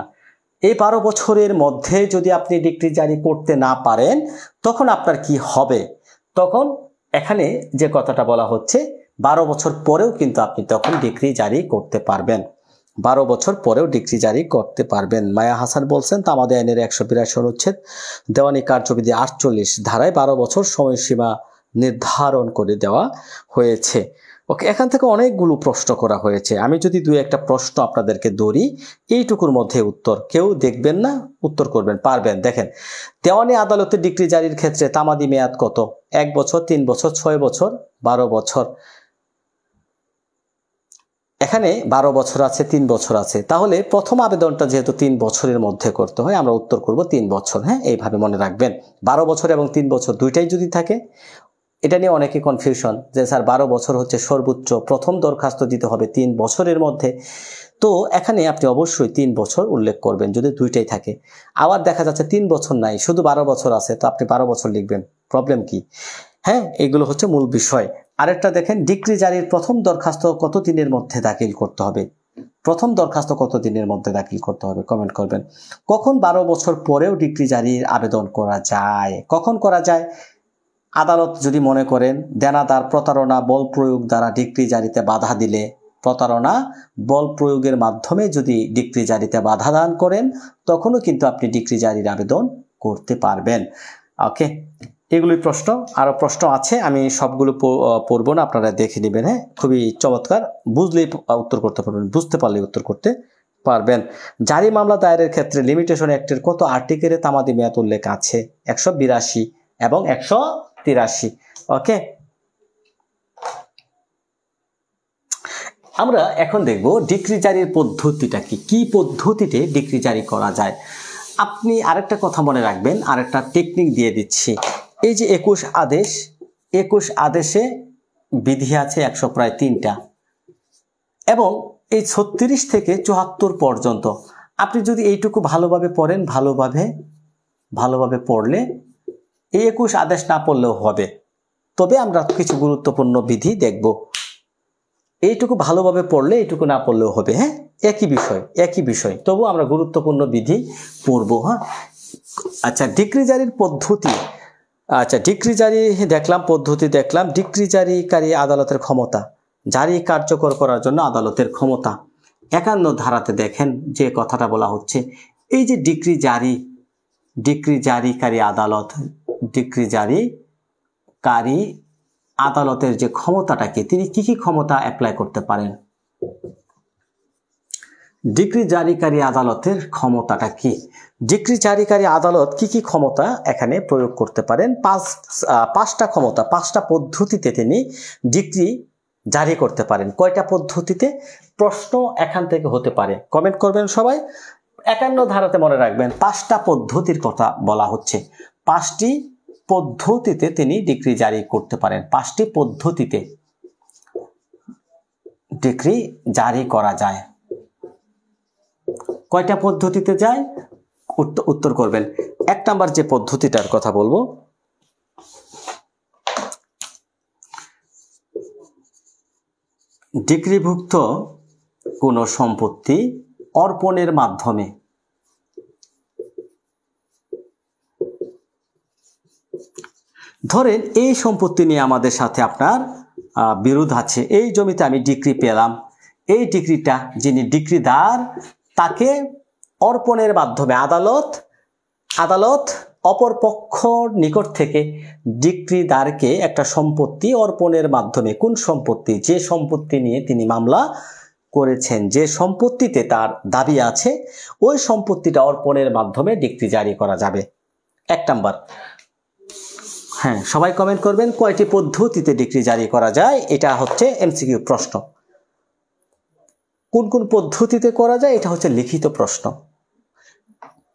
এই 12 বছরের মধ্যে যদি আপনি ডিগ্রি জারি করতে না পারেন, তখন আপনার কি হবে? তখন এখানে যে কথাটা বলা হচ্ছে, 12 বছর পরেও কিন্তু আপনি তখন ডিগ্রি জারি করতে পারবেন। 12 বছর পরেও ডিগ্রি জারি করতে পারবেন। মায়া হাসান বলছেন, তামাদি আইনের 182 অনুচ্ছেদ দেওয়ানি কার্যবিধি 48 ধারায় 12 বছর সময়সীমা নির্ধারণ করে দেওয়া হয়েছে। ওকে, এখান থেকে অনেকগুলো প্রশ্ন করা হয়েছে। আমি যদি 2-1টা প্রশ্ন আপনাদেরকে ধরি, এইটুকুর মধ্যে উত্তর কেউ দেখবেন না, উত্তর করবেন পারবেন। দেখেন, দেওয়ানি আদালতে ডিগ্রি জারির ক্ষেত্রে তামাদি মেয়াদ কত? 1 বছর, 3 বছর, 6 বছর, 12 বছর। এখানে 12 বছর আছে, 3 বছর আছে। তাহলে প্রথম আবেদনটা যেহেতু 3 বছরের মধ্যে করতে হয়, আমরা উত্তর করব 3 বছর। হ্যাঁ, এইভাবে মনে রাখবেন। 12 বছর এবং 3 বছর দুইটাই যদি থাকে, এটা নিয়ে অনেকে কনফিউশন যে স্যার 12 বছর হচ্ছে সর্বোচ্চ, প্রথম দরখাস্ত দিতে হবে 3 বছরের মধ্যে। তো এখানে আপনি অবশ্যই 3 বছর উল্লেখ করবেন যদি দুইটাই থাকে। আবার দেখা যাচ্ছে 3 বছর নাই, শুধু 12 বছর আছে, তো আপনি 12 বছর লিখবেন, প্রবলেম কি? হ্যাঁ, এগুলো হচ্ছে মূল বিষয়। আরেকটা দেখেন, ডিগ্রি জারির প্রথম দরখাস্ত কত দিনের মধ্যে দাখিল করতে হবে? প্রথম দরখাস্ত কত দিনের মধ্যে দাখিল করতে হবে? কমেন্ট করবেন। কখন 12 বছর পরেও ডিগ্রি জারির আবেদন করা যায়? কখন করা যায়? আদালত যদি মনে করেন দেনাদার প্রতারণা বল প্রয়োগ দ্বারা ডিগ্রি জারিতে বাধা দিলে, প্রতারণা বল প্রয়োগের মাধ্যমে যদি ডিগ্রি জারিতে বাধা দান করেন, তখনও কিন্তু আপনি ডিগ্রি জারির আবেদন করতে পারবেন। ওকে, এগুলোই প্রশ্ন। আরো প্রশ্ন আছে, আমি সবগুলো পড়বো না, আপনারা দেখে নেবেন। হ্যাঁ, খুবই চমৎকার, বুঝলেই উত্তর করতে পারবেন, বুঝতে পারলেই উত্তর করতে পারবেন। জারি মামলা দায়েরের ক্ষেত্রে লিমিটেশন অ্যাক্টের কত আর্টিকেলে তামাদি মেয়াদ উল্লেখ আছে? 182 এবং 183। ওকে, আমরা এখন দেখব ডিক্রি জারির পদ্ধতিটা কি পদ্ধতিতে ডিক্রি জারি করা যায়। আপনি আরেকটা কথা মনে রাখবেন, আরেকটা টেকনিক দিয়ে দিচ্ছি। এই যে 21 আদেশ, 21 আদেশে বিধি আছে 103টা এবং এই 36 থেকে 74 পর্যন্ত আপনি যদি এইটুকু ভালোভাবে পড়েন, ভালোভাবে পড়লে এই 21 আদেশ না পড়লেও হবে। তবে আমরা কিছু গুরুত্বপূর্ণ বিধি দেখব। এইটুকু ভালোভাবে পড়লে এইটুকু না পড়লেও হবে। হ্যাঁ, একই বিষয়, তবু আমরা গুরুত্বপূর্ণ বিধি পড়ব। হ্যাঁ, আচ্ছা, ডিক্রি জারির পদ্ধতি। আচ্ছা, ডিক্রি জারি দেখলাম, পদ্ধতি দেখলাম। ডিক্রি জারিকারী আদালতের ক্ষমতা, জারি কার্যকর করার জন্য আদালতের ক্ষমতা 51 ধারাতে দেখেন যে কথাটা বলা হচ্ছে। এই যে ডিক্রি জারিকারী আদালত, ডিক্রি জারিকারী আদালতের যে ক্ষমতাটা কি, তিনি কি ক্ষমতা অ্যাপ্লাই করতে পারেন? ডিক্রি জারিকারী আদালতের ক্ষমতাটা কি? ডিক্রি জারিকারী আদালত কি ক্ষমতা এখানে প্রয়োগ করতে পারেন? পাঁচটা ক্ষমতা, 5টা পদ্ধতিতে তিনি ডিক্রি জারি করতে পারেন। কয়টা পদ্ধতিতে? প্রশ্ন এখান থেকে হতে পারে, কমেন্ট করবেন সবাই। 51 ধারাতে মনে রাখবেন 5টা পদ্ধতির কথা বলা হচ্ছে। 5টি পদ্ধতিতে তিনি ডিক্রি জারি করতে পারেন। 5টি পদ্ধতিতে ডিক্রি জারি করা যায়। কয়টা পদ্ধতিতে যায়? উত্তর করবেন। 1 নাম্বার যে পদ্ধতিটার কথা বলবো, ডিক্রিভুক্ত কোনো সম্পত্তি অর্পণের মাধ্যমে। ধরেন এই সম্পত্তি নিয়ে আমাদের সাথে আপনার বিরোধ আছে। এই জমিতে আমি ডিক্রি পেলাম, এই ডিক্রিটা যিনি ডিক্রিদার তাকে অর্পণের মাধ্যমে আদালত অপর পক্ষর নিকট থেকে ডিক্রিদারকে একটা সম্পত্তি অর্পণের মাধ্যমে, কোন সম্পত্তি? যে সম্পত্তি নিয়ে তিনি মামলা করেছেন, যে সম্পত্তিতে তার দাবি আছে, ওই সম্পত্তিটা অর্পণের মাধ্যমে ডিক্রি জারি করা যাবে। 1 নাম্বার। হ্যাঁ, সবাই কমেন্ট করবেন কয়টি পদ্ধতিতে ডিক্রি জারি করা যায়। এটা হচ্ছে এমসিকিউ প্রশ্ন। কোন পদ্ধতিতে করা যায়, এটা হচ্ছে লিখিত প্রশ্ন।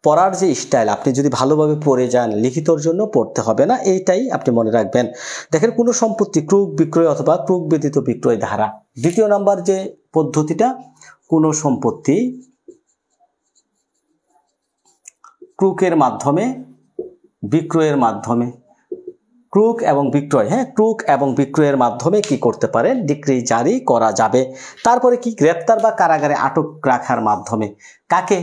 পড়ার যে স্টাইল, আপনি যদি ভালোভাবে পড়ে যান, লিখিতর জন্য পড়তে হবে না, এইটাই আপনি মনে রাখবেন। দেখেন, কোনো সম্পত্তি ক্রুক বিক্রয় অথবা ক্রুক ব্যতীত বিক্রয় ধারা। 2 নাম্বার যে পদ্ধতিটা, কোনো সম্পত্তি ক্রুকের মাধ্যমে, বিক্রয়ের মাধ্যমে, ক্রুক এবং বিক্রয়, হ্যাঁ, ক্রুক এবং বিক্রয়ের মাধ্যমে কি করতে পারেন? ডিক্রি জারি করা যাবে। তারপরে কি? গ্রেপ্তার বা কারাগারে আটক রাখার মাধ্যমে। কাকে?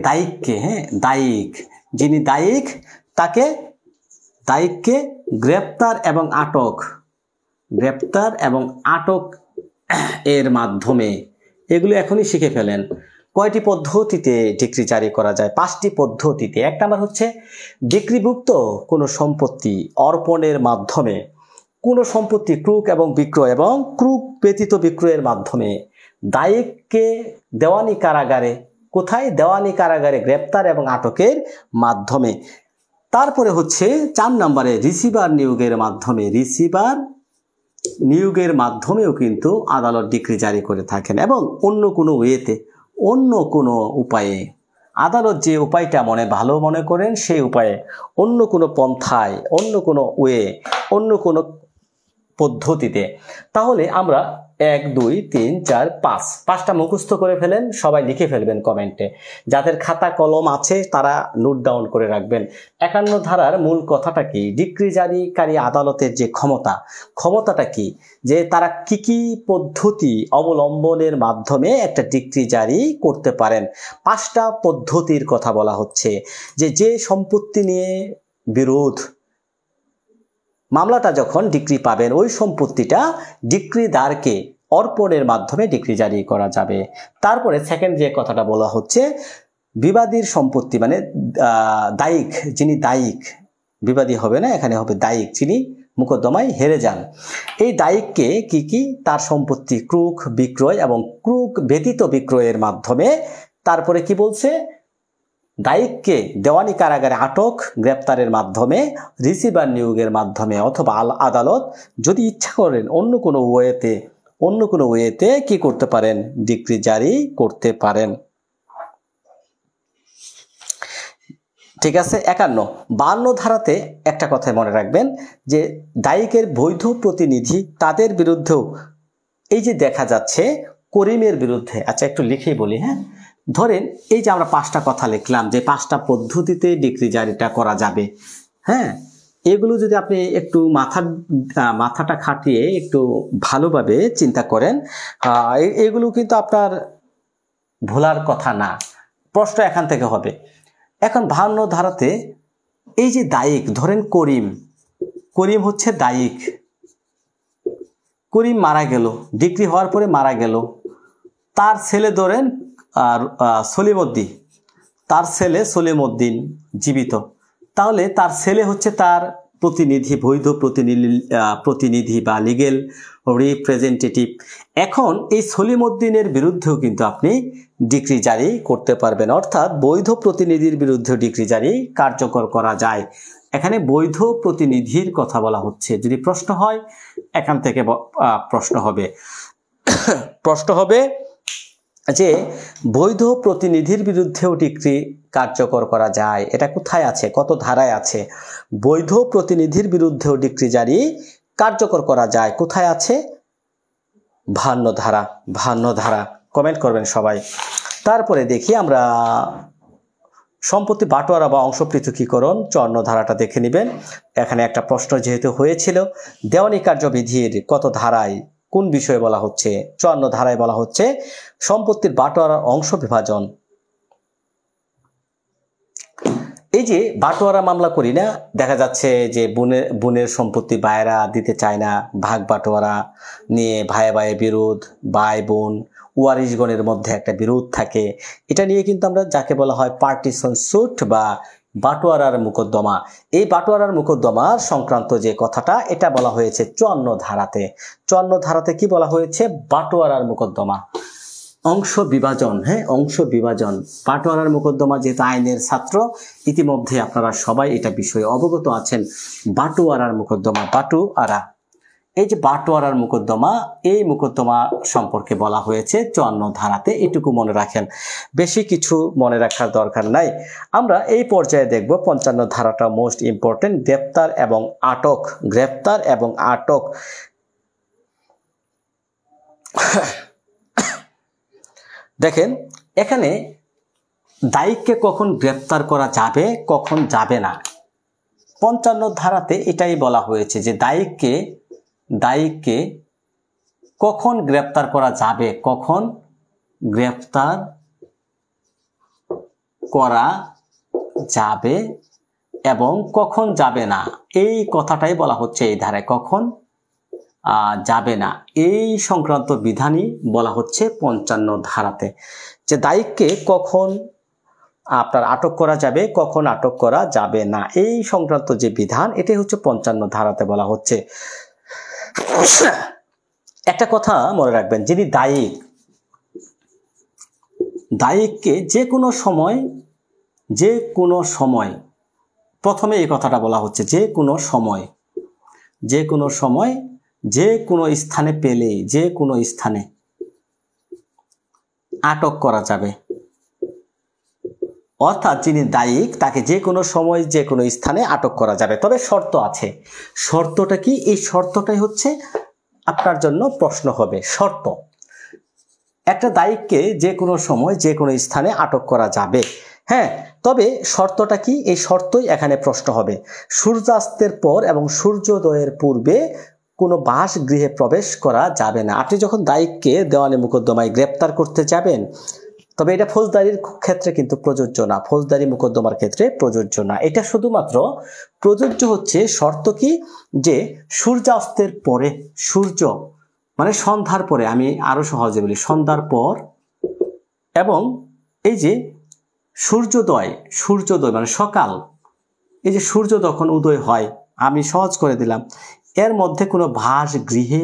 দায়িককে। হ্যাঁ, দায়িক, যিনি দায়িক দায়িককে গ্রেপ্তার এবং আটক এর মাধ্যমে। এগুলো এখনই শিখে ফেলেন। কয়টি পদ্ধতিতে ডিক্রি জারি করা যায়? 5টি পদ্ধতিতে। 1 নাম্বার হচ্ছে ডিক্রিভুক্ত কোনো সম্পত্তি অর্পণের মাধ্যমে। কোনো সম্পত্তি ক্রুক এবং বিক্রয় এবং ক্রুক ব্যতীত বিক্রয়ের মাধ্যমে। দায়িককে দেওয়ানি কারাগারে, কোথায়? দেওয়ানি কারাগারে গ্রেপ্তার এবং আটকের মাধ্যমে। তারপরে হচ্ছে 4 নম্বরে রিসিভার নিয়োগের মাধ্যমে। রিসিভার নিয়োগের মাধ্যমেও কিন্তু আদালত ডিক্রি জারি করে থাকেন, এবং অন্য কোনো ওয়েতে, অন্য কোনো উপায়ে, আদালত যে উপায়টা ভালো মনে করেন সেই উপায়ে, অন্য কোনো পন্থায়, অন্য কোনো ওয়ে, অন্য কোনো পদ্ধতিতে। তাহলে আমরা 1 2 3 4 5টা মুখস্থ করে ফেলেন, সবাই লিখে ফেলবেন কমেন্টে। যাদের খাতা কলম আছে তারা নোট ডাউন করে রাখবেন। 51 ধারার মূল কথাটা কি? ডিক্রি জারিকারী আদালতের যে ক্ষমতাটা কি, যে তারা কি পদ্ধতি অবলম্বনের মাধ্যমে একটা ডিক্রি জারি করতে পারেন। 5টা পদ্ধতির কথা বলা হচ্ছে। যে সম্পত্তি নিয়ে বিরোধ, মামলাটা যখন ডিক্রি পাবেন, ওই সম্পত্তিটা ডিক্রিদারকে অর্পণের মাধ্যমে ডিক্রি জারি করা যাবে। তারপরে সেকেন্ড যে কথাটা বলা হচ্ছে, বিবাদীর সম্পত্তি, মানে দায়িক, যিনি দায়িক, বিবাদী হবে না, এখানে হবে দায়িক, যিনি মোকদ্দমায় হেরে যান। এই দায়িককে কি তার সম্পত্তি ক্রুক বিক্রয় এবং ক্রুক ব্যতীত বিক্রয়ের মাধ্যমে। তারপরে কি বলছে? দায়িককে দেওয়ানি কারাগারে আটক, গ্রেপ্তারের মাধ্যমে, রিসিভার নিয়োগের মাধ্যমে, অথবা আদালত যদি ইচ্ছা করেন অন্য কোনো ওয়েতে, অন্য কোনো ওয়েতে কি করতে পারেন, ডিক্রি জারি করতে পারেন। ঠিক আছে। 51 ধারাতে একটা কথা মনে রাখবেন যে দায়িকের বৈধ প্রতিনিধি তাদের বিরুদ্ধেও এই যে দেখা যাচ্ছে করিমের বিরুদ্ধে, আচ্ছা একটু লিখেই বলি, হ্যাঁ, ধরেন এই যে আমরা 5টা কথা লিখলাম যে 5টা পদ্ধতিতে ডিক্রি জারিটা করা যাবে, হ্যাঁ, এগুলো যদি আপনি একটু মাথাটা খাটিয়ে একটু ভালোভাবে চিন্তা করেন, এগুলো কিন্তু আপনার ভোলার কথা না, প্রশ্ন এখান থেকে হবে। এখন 52 ধারাতে এই যে দায়িক, ধরেন করিম হচ্ছে দায়িক, করিম মারা গেল, ডিক্রি হওয়ার পরে মারা গেল, তার ছেলে ধরেন সলিমউদ্দিন, তার ছেলে সলিমউদ্দিন জীবিত, তাহলে তার ছেলে হচ্ছে তার প্রতিনিধি, বৈধ প্রতিনিধি বা লিগেল রিপ্রেজেন্টেটিভ। এখন এই সলিমউদ্দিনের বিরুদ্ধেও কিন্তু আপনি ডিক্রি জারি করতে পারবেন, অর্থাৎ বৈধ প্রতিনিধির বিরুদ্ধে ডিক্রি জারি কার্যকর করা যায়। এখানে বৈধ প্রতিনিধির কথা বলা হচ্ছে, যদি প্রশ্ন হয় এখান থেকে প্রশ্ন হবে যে বৈধ প্রতিনিধির বিরুদ্ধেও ডিক্রি কার্যকর করা যায়। এটা কোথায় আছে, কত ধারায় আছে? বৈধ প্রতিনিধির বিরুদ্ধেও ডিক্রি জারি কার্যকর করা যায়, কোথায় আছে? 52 ধারা। কমেন্ট করবেন সবাই। তারপরে দেখি আমরা সম্পত্তি বাটোয়ারা বা অংশ পৃথকীকরণ 54 ধারাটা দেখে নেবেন। এখানে একটা প্রশ্ন যেহেতু হয়েছিল, দেওয়ানি কার্যবিধির কত ধারায় কোন বিষয়ে বলা হচ্ছে? 54 ধারায় বলা হচ্ছে সম্পত্তির বাটোয়ারার অংশ বিভাজন। এই যে বাটোয়ারা মামলা করি না, দেখা যাচ্ছে যে বোনের সম্পত্তি ভাইয়েরা দিতে চায় না, ভাগ বাটোয়ারা নিয়ে ভাইয়ে ভাইয়ে বিরোধ, ভাই বোন ওয়ারিশগণের মধ্যে একটা বিরোধ থাকে, এটা নিয়ে কিন্তু আমরা যাকে বলা হয় পার্টিশন স্যুট বা বাটোয়ারার মোকদ্দমা, এই বাটোয়ারার মোকদ্দমার সংক্রান্ত যে কথাটা এটা বলা হয়েছে 54 ধারাতে। 54 ধারাতে কি বলা হয়েছে? বাটোয়ারার মোকদ্দমা, অংশ বিভাজন। হ্যাঁ, অংশ বিভাজন, বাটোয়ারার মোকদ্দমা। যেহেতু আইনের ছাত্র, ইতিমধ্যে আপনারা সবাই এটা বিষয়ে অবগত আছেন। বাটোয়ারার মোকদ্দমা, বাটোয়ারা, এই যে বাটোয়ারার মোকদ্দমা, এই মোকদ্দমা সম্পর্কে বলা হয়েছে 54 ধারাতে। এটুকু মনে রাখেন, বেশি কিছু মনে রাখার দরকার নাই। আমরা এই পর্যায়ে দেখব 55 ধারাটা মোস্ট ইম্পর্টেন্ট, গ্রেপ্তার এবং আটক। গ্রেপ্তার এবং আটক। দেখেন এখানে দায়িককে কখন গ্রেপ্তার করা যাবে, কখন যাবে না, 55 ধারাতে এটাই বলা হয়েছে যে দায়িককে কখন গ্রেপ্তার করা যাবে, কখন গ্রেপ্তার করা যাবে এবং কখন যাবে না, এই কথাটাই বলা হচ্ছে এই ধারায়। কখন যাবে না, এই সংক্রান্ত বিধানই বলা হচ্ছে 55 ধারাতে, যে দায়িককে কখন আপনার আটক করা যাবে, কখন আটক করা যাবে না, এই সংক্রান্ত যে বিধান, এটাই হচ্ছে 55 ধারাতে বলা হচ্ছে। একটা কথা মনে রাখবেন, যিনি দায়িককে যে কোনো সময়, প্রথমে এই কথাটা বলা হচ্ছে, যে কোনো সময় যে কোনো স্থানে পেলেই, যে কোনো স্থানে আটক করা যাবে। অর্থাৎ যিনি দায়িক তাকে যে কোনো সময় যে কোনো স্থানে আটক করা যাবে, তবে শর্ত আছে। শর্তটা কি? এই শর্তটাই হচ্ছে আপনার জন্য প্রশ্ন হবে। শর্ত, একটা দায়িককে যে কোনো সময় যে কোনো স্থানে আটক করা যাবে, হ্যাঁ, তবে শর্তটা কি? এই শর্তই এখানে প্রশ্ন হবে। সূর্যাস্তের পর এবং সূর্যোদয়ের পূর্বে কোনো বাসগৃহে প্রবেশ করা যাবে না। আপনি যখন দায়িককে দেওয়ানি মোকদ্দমায় গ্রেপ্তার করতে যাবেন, তবে এটা ফৌজদারির ক্ষেত্রে কিন্তু প্রযোজ্য না, ফৌজদারি মোকদ্দমার ক্ষেত্রে প্রযোজ্য না। এটা শুধুমাত্র প্রযোজ্য হচ্ছে শর্ত কি? যে সূর্যাস্তের পরে, সূর্য মানে সন্ধ্যার পরে, আমি আরো সহজে বলি, সন্ধ্যার পর, এবং এই যে সূর্যোদয় মানে সকাল, এই যে সূর্য যখন উদয় হয়, আমি সহজ করে দিলাম, এর মধ্যে কোনো বাসগৃহে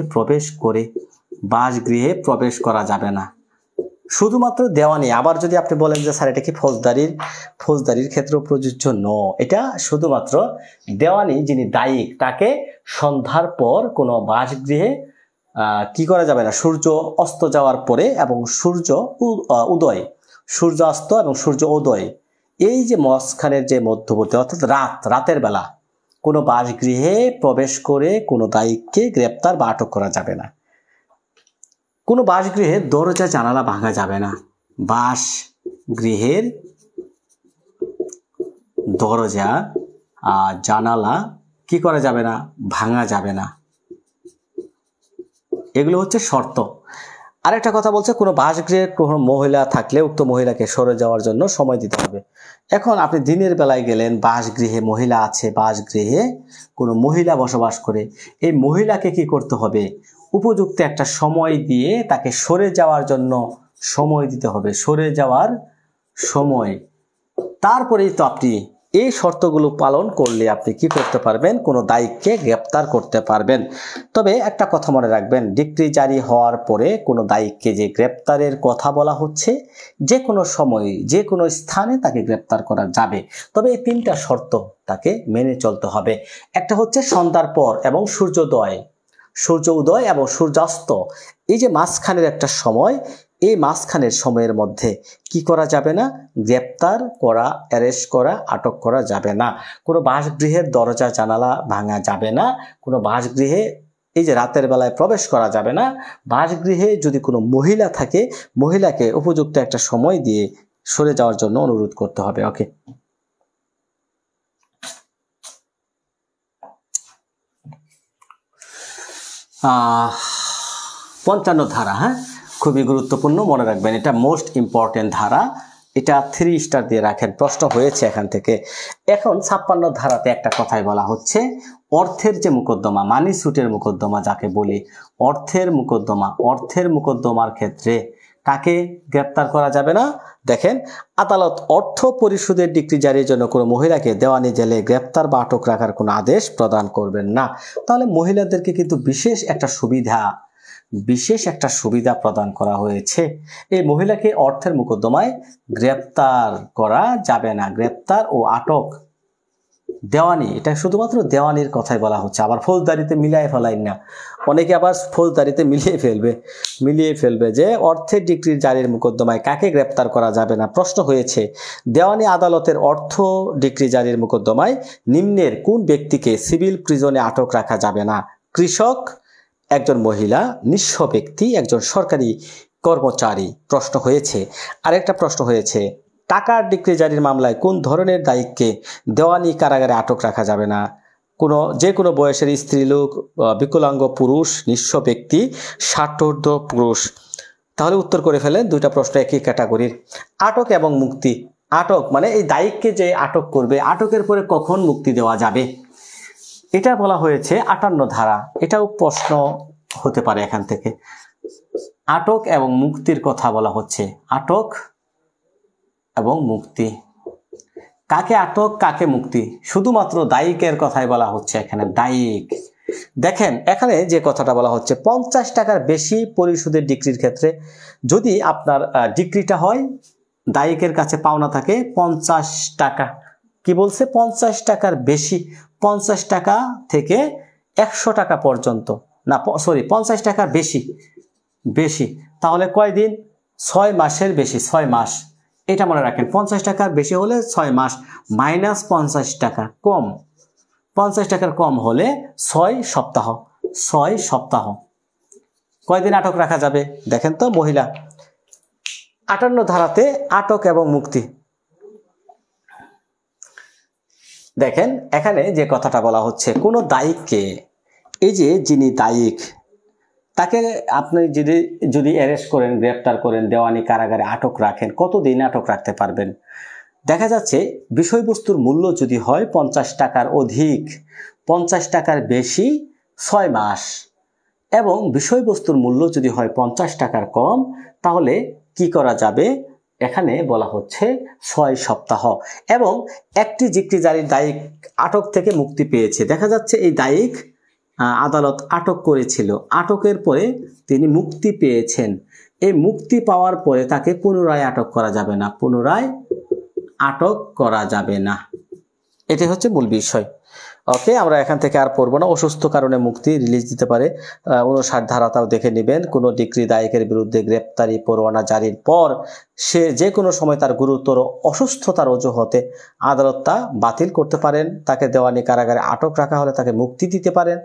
প্রবেশ করা যাবে না। শুধুমাত্র দেওয়ানি। আবার যদি আপনি বলেন যে স্যার এটা কি ফৌজদারির ক্ষেত্রেও প্রযোজ্য? এটা শুধুমাত্র দেওয়ানি, যিনি দায়িক তাকে সন্ধ্যার পর কোনো বাসগৃহে কি করা যাবে না, সূর্য অস্ত যাওয়ার পরে এবং সূর্য অস্ত এবং সূর্য উদয়, এই যে মাঝখানের যে মধ্যবর্তী অর্থাৎ রাতের বেলা কোনো বাসগৃহে প্রবেশ করে কোনো দায়ীকে গ্রেপ্তার বা আটক করা যাবে না। কোনো বাসগৃহের দরজা জানালা ভাঙা যাবে না। বাসগৃহের দরজা জানালা কি করা যাবে না, ভাঙা যাবে না। এগুলো হচ্ছে শর্ত। আরেকটা কথা বলছে, কোনো বাসগৃহে কোনো মহিলা থাকলে উক্ত মহিলাকে সরে যাওয়ার জন্য সময় দিতে হবে। এখন আপনি দিনের বেলায় গেলেন, বাসগৃহে মহিলা আছে, বাসগৃহে কোনো মহিলা বসবাস করে, এই মহিলাকে কি করতে হবে, উপযুক্ত একটা সময় দিয়ে তাকে সরে যাওয়ার জন্য সময় দিতে হবে, সরে যাওয়ার সময়। তারপরেই তো আপনি এই শর্তগুলো পালন করলে আপনি কি করতে পারবেন, কোনো দায়ীকে গ্রেপ্তার করতে পারবেন। তবে একটা কথা মনে রাখবেন, ডিক্রি জারি হওয়ার পরে কোনো দায়ীকে যে গ্রেপ্তারের কথা বলা হচ্ছে, যে কোনো সময়ে যে কোনো স্থানে তাকে গ্রেপ্তার করা যাবে। তবে এই তিনটা শর্ত তাকে মেনে চলতে হবে। একটা হচ্ছে সন্ধ্যার পর এবং সূর্য উদয় এবং সূর্যাস্ত, এই যে মাঝখানের একটা সময়, এই মাঝখানের সময়ের মধ্যে কি করা যাবে না, গ্রেপ্তার করা, অ্যারেস্ট করা, আটক করা যাবে না। কোনো বাসগৃহের দরজা জানালা ভাঙা যাবে না। কোনো বাসগৃহে এই যে রাতের বেলায় প্রবেশ করা যাবে না। বাসগৃহে যদি কোনো মহিলা থাকে, মহিলাকে উপযুক্ত একটা সময় দিয়ে সরে যাওয়ার জন্য অনুরোধ করতে হবে। ওকে, 55 ধারা, হ্যাঁ, খুবই গুরুত্বপূর্ণ, মনে রাখবেন, এটা মোস্ট ইম্পর্টেন্ট ধারা। এটা 3 স্টার দিয়ে রাখেন, প্রশ্ন হয়েছে এখান থেকে। এখন 56 ধারাতে একটা কথাই বলা হচ্ছে, অর্থের যে মোকদ্দমা, মানি সুটের মোকদ্দমা যাকে বলি, অর্থের মোকদ্দমার ক্ষেত্রে কাকে গ্রেপ্তার করা যাবে না। দেখেন, আদালত অর্থ পরিশোধের ডিক্রি জারির জন্য কোনো মহিলাকে দেওয়ানি জেলে গ্রেপ্তার বা আটক রাখার কোনো আদেশ প্রদান করবেন না। তাহলে মহিলাদেরকে কিন্তু বিশেষ একটা সুবিধা প্রদান করা হয়েছে। এই মহিলাকে অর্থের মোকদ্দমায় গ্রেপ্তার করা যাবে না। গ্রেপ্তার ও আটক, দেওয়ানি, এটা শুধুমাত্র দেওয়ানির কথাই বলা হচ্ছে, আবার ফৌজদারিতে মিলিয়ে ফেলাইন না। অনেকে আবার ফৌজদারিতে মিলিয়ে ফেলবে যে অর্থের ডিক্রি জারির মোকদ্দমায় কাকে গ্রেপ্তার করা যাবে না। প্রশ্ন হয়েছে, দেওয়ানি আদালতের অর্থ ডিক্রি জারির মোকদ্দমায় নিম্নের কোন ব্যক্তিকে সিভিল প্রিজনে আটক রাখা যাবে না? কৃষক, একজন মহিলা, নিঃস্ব ব্যক্তি, একজন সরকারি কর্মচারী। প্রশ্ন হয়েছে, আরেকটা প্রশ্ন হয়েছে, টাকার ডিক্রি জারির মামলায় কোন ধরনের দায়ীকে দেওয়ানি কারাগারে আটক রাখা যাবে না? যে কোনো বয়সের স্ত্রীলোক, বিকলাঙ্গ পুরুষ, নিঃস্ব ব্যক্তি, ষাটোর্ধ্ব পুরুষ। তাহলে উত্তর করে ফেলেন, দুইটা প্রশ্ন একই ক্যাটাগরির। আটক এবং মুক্তি। আটক মানে এই দায়ীকে যে আটক করবে, আটকের পরে কখন মুক্তি দেওয়া যাবে, এটা বলা হয়েছে 58 ধারা। এটাও প্রশ্ন হতে পারে এখান থেকে। আটক এবং মুক্তির কথা বলা হচ্ছে, আটক এবং মুক্তি, কাকে আটক কাকে মুক্তি, শুধুমাত্র দায়ীকের কথাই বলা হচ্ছে এখানে, দায়ীক। দেখেন এখানে যে কথাটা বলা হচ্ছে, 50 টাকার বেশি পরিশোধের ডিক্রির ক্ষেত্রে, যদি আপনার ডিক্রিটা হয়, দায়ীকের কাছে পাওনা থাকে 50 টাকা, কি বলছে, 50 টাকার বেশি, 50 টাকা থেকে 100 টাকা পর্যন্ত, না সরি 50 টাকার বেশি, তাহলে কয় দিন, 6 মাসের বেশি, 6 মাস। এটা মনে রাখেন, 50 টাকার বেশি হলে 6 মাস, মাইনাস 50 টাকা কম, 50 টাকার কম হলে 6 সপ্তাহ। কয়দিন আটক রাখা যাবে দেখেন তো মহিলা। 58 ধারাতে আটক এবং মুক্তি। দেখেন এখানে যে কথাটা বলা হচ্ছে, কোনো দায়ীকে, এই যে যিনি দায়ীক, তাকে আপনি যদি অ্যারেস্ট করেন, গ্রেপ্তার করেন, দেওয়ানি কারাগারে আটক রাখেন, কতদিন আটক রাখতে পারবেন? দেখা যাচ্ছে বিষয়বস্তুর মূল্য যদি হয় 50 টাকার অধিক, 50 টাকার বেশি 6 মাস, এবং বিষয়বস্তুর মূল্য যদি হয় 50 টাকার কম, তাহলে কি করা যাবে, এখানে বলা হচ্ছে 6 সপ্তাহ। এবং একটি ডিক্রি জারির দায়ীক আটক থেকে মুক্তি পেয়েছে। দেখা যাচ্ছে এই দায়ীক আদালত আটক করেছিল, আটকের পরে তিনি মুক্তি পেয়েছেন। এই মুক্তি পাওয়ার পরে তাকে পুনরায় আটক করা যাবে না, এটাই হচ্ছে মূল বিষয়। ওকে, আমরা এখান থেকে আর পড়বো না। অসুস্থ কারণে মুক্তি রিলিজ দিতে পারে 59 ধারাটাও দেখে নেবেন। কোনো ডিক্রি দায়কের বিরুদ্ধে গ্রেপ্তারি পরোয়ানা জারির পর সে যে কোনো সময় তার গুরুতর অসুস্থতার অজুহাতে আদালত তা বাতিল করতে পারেন। তাকে দেওয়ানি কারাগারে আটক রাখা হলে তাকে মুক্তি দিতে পারেন,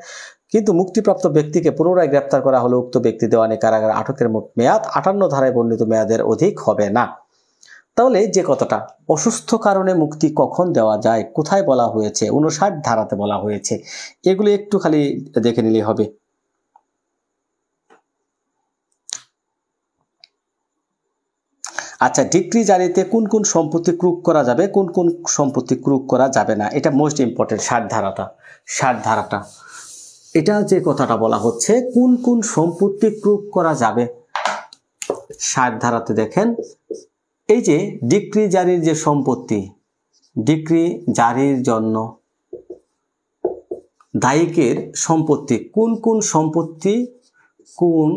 কিন্তু মুক্তিপ্রাপ্ত ব্যক্তিকে পুনরায় গ্রেপ্তার করা হলে উক্ত ব্যক্তি দেওয়ানি কারাগারে আটকের মোট মেয়াদ 58 ধারায় বর্ণিত মেয়াদের অধিক হবে না। তাহলে যে কথাটা অসুস্থ কারণে মুক্তি কখন দেওয়া যায়, কোথায় বলা হয়েছে, 59 ধারাতে বলা হয়েছে, এগুলো একটু খালি দেখে নিলেই হবে। আচ্ছা, ডিক্রি জারিতে কোন কোন সম্পত্তি ক্রুক করা যাবে, কোন কোন সম্পত্তি ক্রুক করা যাবে না, এটা মোস্ট ইম্পর্টেন্ট। 60 ধারাটা এটা যে কথাটা বলা হচ্ছে কোন কোন সম্পত্তি ক্রুক করা যাবে। 60 ধারাতে দেখেন, এই যে ডিক্রি জারির যে সম্পত্তি, ডিক্রি জারির জন্য দায়িকের সম্পত্তি, কোন কোন সম্পত্তি, কোন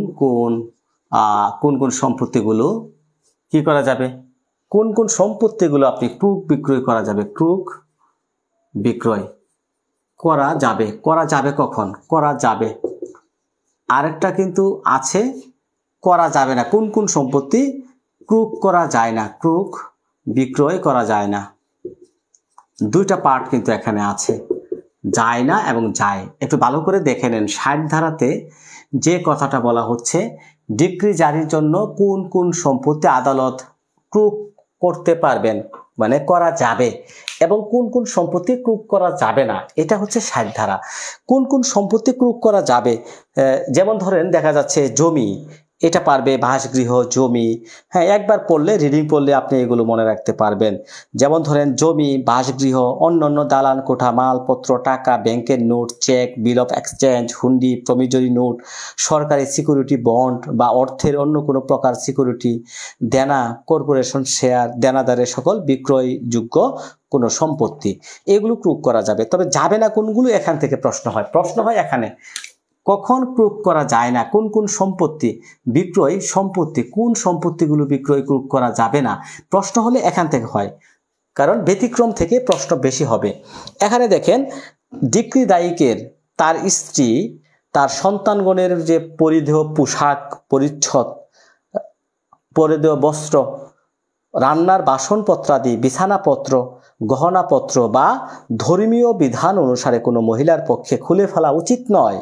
কোন সম্পত্তিগুলো কি করা যাবে, কোন কোন সম্পত্তিগুলো আপনি ক্রুক বিক্রয় করা যাবে, ক্রুক বিক্রয় করা যাবে। করা যাবে কখন, করা যাবে। আরেকটা কিন্তু আছে করা যাবে না, কোন কোন সম্পত্তি ক্রুক করা যায় না, ক্রুক বিক্রয় করা যায় না। দুইটা পার্ট কিন্তু এখানে আছে, যায় না এবং যায়। একটু ভালো করে দেখে নেন। 60 ধারাতে যে কথাটা বলা হচ্ছে ডিক্রি জারির জন্য কোন কোন সম্পত্তি আদালত ক্রুক করতে পারবেন, মানে করা যাবে, এবং কোন কোন সম্পত্তি ক্রুক করা যাবে না, এটা হচ্ছে 60 ধারা। কোন কোন সম্পত্তি ক্রুক করা যাবে, যেমন ধরেন দেখা যাচ্ছে জমি, এটা পারবে, বাসগৃহ, জমি। হ্যাঁ, একবার পড়লে, রিডিং পড়লে আপনি এগুলো মনে রাখতে পারবেন। যেমন ধরেন জমি, বাসগৃহ, অন্যান্য দালান কোঠা, মালপত্র, টাকা, ব্যাংকের note, cheque, bill of exchange, hundi, promissory note, সরকারি সিকিউরিটি বন্ড বা অর্থের অন্য কোনো প্রকার সিকিউরিটি, দেনা, কর্পোরেশন শেয়ার, দেনাদারের সকল বিক্রয়যোগ্য কোনো সম্পত্তি, এগুলো ক্রুক করা যাবে। তবে যাবে না কোনগুলো, এখান থেকে প্রশ্ন হয় এখানে কখন ক্রুক করা যায় না, কোন কোন সম্পত্তি বিক্রয় সম্পত্তি, কোন সম্পত্তিগুলো বিক্রয় ক্রুক করা যাবে না, প্রশ্ন হলে এখান থেকে হয়, কারণ ব্যতিক্রম থেকে প্রশ্ন বেশি হবে। এখানে দেখেন, ডিক্রি দায়িকের তার স্ত্রী, তার সন্তানগণের যে পরিধেয় পোশাক পরিচ্ছদ, পরিধেয় বস্ত্র, রান্নার বাসনপত্রাদি, বিছানাপত্র, গহনাপত্র বা ধর্মীয় বিধান অনুসারে কোনো মহিলার পক্ষে খুলে ফেলা উচিত নয়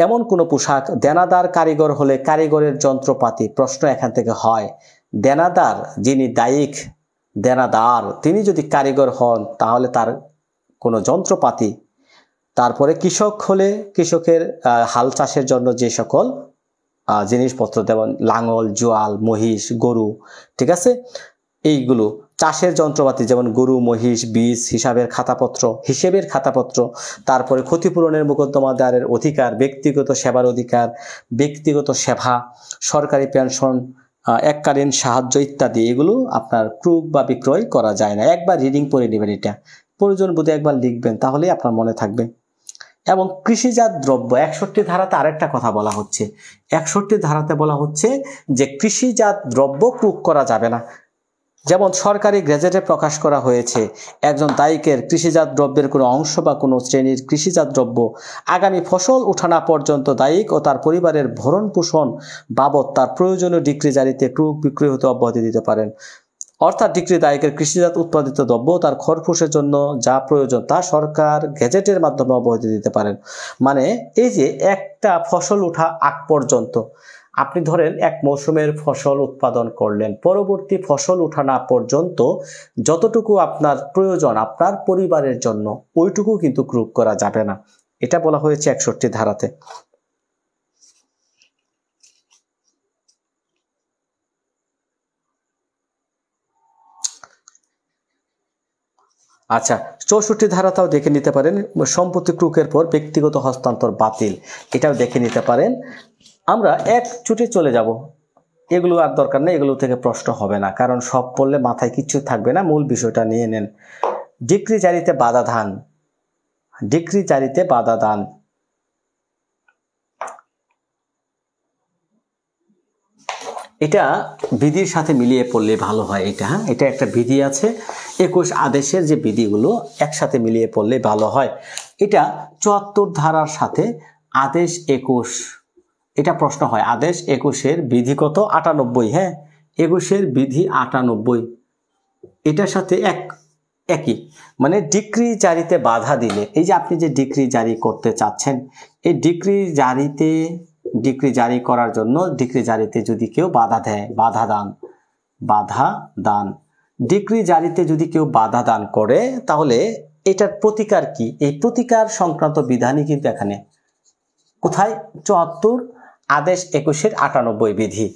এমন কোনো পোশাক দেনাদার কারিগর হলে কারিগরের যন্ত্রপাতি, প্রশ্ন এখান থেকে হয়, দেনাদার যিনি দায়িক, দেনাদার তিনি যদি কারিগর হন তাহলে তার কোনো যন্ত্রপাতি, তারপরে কৃষক হলে কৃষকের হাল চাষের জন্য যে সকল জিনিসপত্র, যেমন লাঙল, জোয়াল, মহিষ, গরু, ঠিক আছে, এইগুলো চাষের যন্ত্রপাতি, যেমন গরু, মহিষ, বীজ, হিসেবের খাতাপত্র, তারপরে ক্ষতিপূরণের মোকদ্দমা দায়েরের অধিকার, ব্যক্তিগত সেবার অধিকার, ব্যক্তিগত সেবা, সরকারি পেনশন, এককালীন সাহায্য ইত্যাদি, এগুলো আপনার ক্রুক বা বিক্রয় করা যায় না। একবার রিডিং পড়ে নেবেন, এটা প্রয়োজন বোধে একবার লিখবেন, তাহলেই আপনার মনে থাকবে। এবং কৃষিজাত দ্রব্য 61 ধারাতে আরেকটা কথা বলা হচ্ছে, 61 ধারাতে বলা হচ্ছে যে কৃষিজাত দ্রব্য ক্রুক করা যাবে না। যেমন সরকারি গেজেটে প্রকাশ করা হয়েছে, একজন দায়িকের কৃষিজাত দ্রব্যের কোনো অংশ বা কোনো শ্রেণীর কৃষিজাত দ্রব্য আগামী ফসল উঠানা পর্যন্ত দায়িক ও তার পরিবারের ভরণ পোষণ বাবদ তার প্রয়োজনীয় ডিক্রি জারিতে ক্রুক বিক্রয় হতে অব্যাহতি দিতে পারেন। অর্থাৎ ডিক্রি দায়িকের কৃষিজাত উৎপাদিত দ্রব্য তার খরপোশের জন্য যা প্রয়োজন তা সরকার গেজেটের মাধ্যমে অব্যাহতি দিতে পারেন। মানে এই যে একটা ফসল ওঠা আগ পর্যন্ত, আপনি ধরেন এক মৌসুমের ফসল উৎপাদন করলেন, পরবর্তী ফসল ওঠা না পর্যন্ত যতটুকু আপনার প্রয়োজন আপনার পরিবারের জন্য, ওইটুকু কিন্তু ক্রুক করা যাবে না। এটা বলা হয়েছে 61 ধারাতে। আচ্ছা, 64 ধারাটাও দেখে নিতে পারেন, সম্পত্তি ক্রুকের পর ব্যক্তিগত হস্তান্তর বাতিল, এটাও দেখে নিতে পারেন। আমরা এক ছুটে চলে যাব, এগুলো আর দরকার নেই, এগুলো থেকে প্রশ্ন হবে না, কারণ সব পড়লে মাথায় কিচ্ছু থাকবে না। মূল বিষয়টা নিয়ে নেন। ডিক্রি জারিতে বাধা দান, ডিক্রি জারিতে বাধা দান, এটা বিধির সাথে মিলিয়ে পড়লে ভালো হয়। এটা এটা একটা বিধি আছে, 21 আদেশের যে বিধিগুলো একসাথে মিলিয়ে পড়লে ভালো হয়। এটা 74 ধারার সাথে আদেশ 21, এটা প্রশ্ন হয়। আদেশ 21-এর বিধি কত? 98। হ্যাঁ, 21-এর বিধি 98, এটার সাথে একই। মানে ডিক্রি জারিতে বাধা দিলে, এই যে আপনি যে ডিক্রি জারি করতে চাচ্ছেন, এই ডিক্রি জারি করার জন্য ডিক্রি জারিতে যদি কেউ বাধা দেয়, বাধা দান ডিক্রি জারিতে যদি কেউ বাধা দান করে, তাহলে এটার প্রতিকার কি? এই প্রতিকার সংক্রান্ত বিধানই কিন্তু এখানে কোথায়? 74 আদেশ 21-এর 98 বিধি।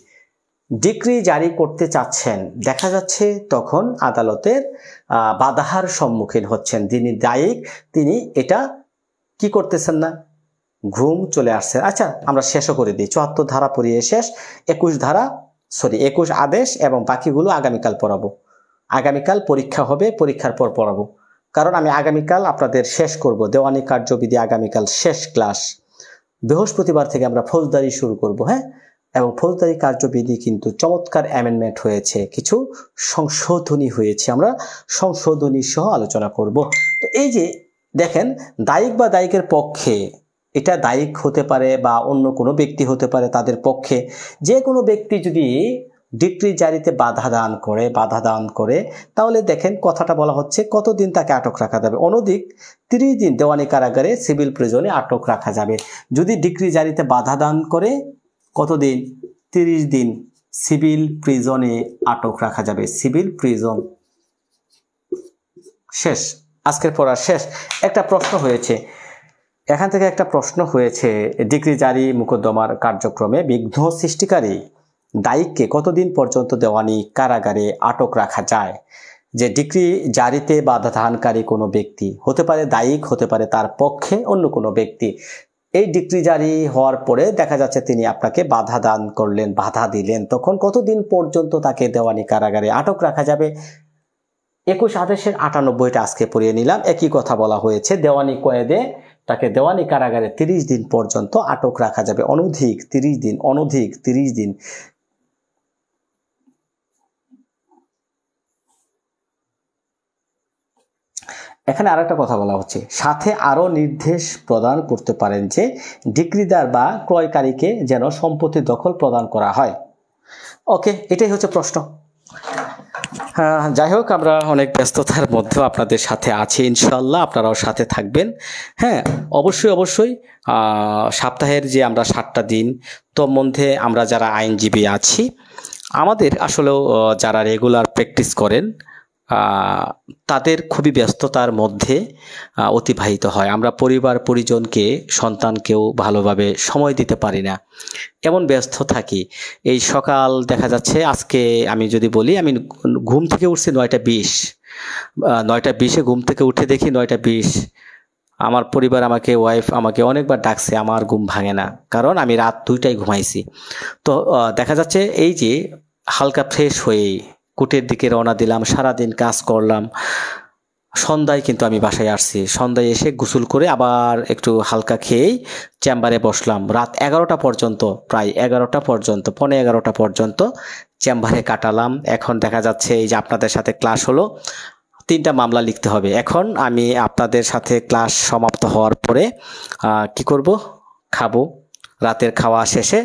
ডিক্রি জারি করতে চাচ্ছেন, দেখা যাচ্ছে তখন আদালতের বাধার সম্মুখীন হচ্ছেন। যিনি দায়িক তিনি এটা কি করতেছেন না, ঘুম চলে আসছে। আচ্ছা, আমরা শেষও করে দিই, 74 ধারা পড়িয়ে শেষ, 21 আদেশ এবং বাকিগুলো আগামীকাল পড়াবো। আগামীকাল পরীক্ষা হবে, পরীক্ষার পর পড়াবো। কারণ আমি আগামীকাল আপনাদের শেষ করব দেওয়ানি কার্যবিধি, আগামীকাল শেষ ক্লাস। বৃহস্পতিবার থেকে আমরা ফৌজদারি শুরু করব। হ্যাঁ, এবং ফৌজদারি কার্যবিধি কিন্তু চমৎকার অ্যামেন্ডমেন্ট হয়েছে, কিছু সংশোধনী হয়েছে, আমরা সংশোধনী সহ আলোচনা করব। তো এই যে দেখেন, দায়িক বা দায়িকের পক্ষে, এটা দায়িক হতে পারে বা অন্য কোনো ব্যক্তি হতে পারে, তাদের পক্ষে যে কোনো ব্যক্তি যদি ডিক্রি জারিতে বাধা দান করে, তাহলে দেখেন কথাটা বলা হচ্ছে কতদিন তাকে আটক রাখা যাবে? অনধিক 30 দিন দেওয়ানি কারাগারে সিভিল প্রিজনে আটক রাখা যাবে। যদি ডিক্রি জারিতে বাধা দান করে কতদিন? 30 দিন সিভিল প্রিজনে আটক রাখা যাবে। Civil prison. শেষ, আজকের পড়া শেষ। একটা প্রশ্ন হয়েছে, এখান থেকে একটা প্রশ্ন হয়েছে, ডিক্রি জারি মোকদ্দমার কার্যক্রমে বিঘ্ন সৃষ্টিকারী দায়িককে কতদিন পর্যন্ত দেওয়ানি কারাগারে আটক রাখা যায়? যে ডিক্রি জারিতে বাধা দানকারী কোনো ব্যক্তি হতে পারে দায়িক, হতে পারে তার পক্ষে অন্য কোনো ব্যক্তি। এই ডিক্রি জারি হওয়ার পরে দেখা যাচ্ছে তিনি আপনাকে বাধা দান করলেন, বাধা দিলেন, তখন কতদিন পর্যন্ত তাকে দেওয়ানি কারাগারে আটক রাখা যাবে? 21 আদেশের 98টা আজকে পড়িয়ে নিলাম। একই কথা বলা হয়েছে, দেওয়ানি কয়েদে তাকে দেওয়ানি কারাগারে 30 দিন পর্যন্ত আটক রাখা যাবে। অনধিক 30 দিন, অনধিক 30 দিন। এখানে আরেকটা কথা বলা হচ্ছে, সাথে আরো নির্দেশ প্রদান করতে পারেন যে ডিক্রিদার বা ক্রয়কারীকে যেন সম্পত্তি দখল প্রদান করা হয়। ওকে, এটাই হচ্ছে প্রশ্ন। যাই হোক, আমরা অনেক ব্যস্ততার মধ্যেও আপনাদের সাথে আছি, ইনশাল্লাহ আপনারাও সাথে থাকবেন। হ্যাঁ, অবশ্যই সপ্তাহের যে আমরা 7টা দিন, তোর মধ্যে আমরা যারা আইনজীবী আছি, আমাদের আসলেও যারা রেগুলার প্র্যাকটিস করেন, তাদের খুবই ব্যস্ততার মধ্যে অতিবাহিত হয়। আমরা পরিবার পরিজনকে, সন্তানকেও ভালোভাবে সময় দিতে পারি না, এমন ব্যস্ত থাকি। এই সকাল দেখা যাচ্ছে, আজকে আমি যদি বলি, আমি ঘুম থেকে উঠছি 9টা 20 ঘুম থেকে উঠে দেখি 9টা 20। আমার পরিবার ওয়াইফ আমাকে অনেকবার ডাকছে, আমার ঘুম ভাঙে না, কারণ আমি রাত 2টায় ঘুমাইছি। তো দেখা যাচ্ছে এই যে হালকা ফ্রেশ হয়ে কোর্টের দিকে রওনা দিলাম, সারাদিন কাজ করলাম, সন্ধ্যায় কিন্তু আমি বাসায় আসছি। সন্ধ্যায় এসে গোসল করে আবার একটু হালকা খেয়েই চেম্বারে বসলাম। রাত 11টা পর্যন্ত, প্রায় 11টা পর্যন্ত, 11:15 পর্যন্ত চেম্বারে কাটালাম। এখন দেখা যাচ্ছে এই যে আপনাদের সাথে ক্লাস হলো, 3টা মামলা লিখতে হবে। এখন আমি আপনাদের সাথে ক্লাস সমাপ্ত হওয়ার পরে কি করব? খাবো। রাতের খাওয়া শেষে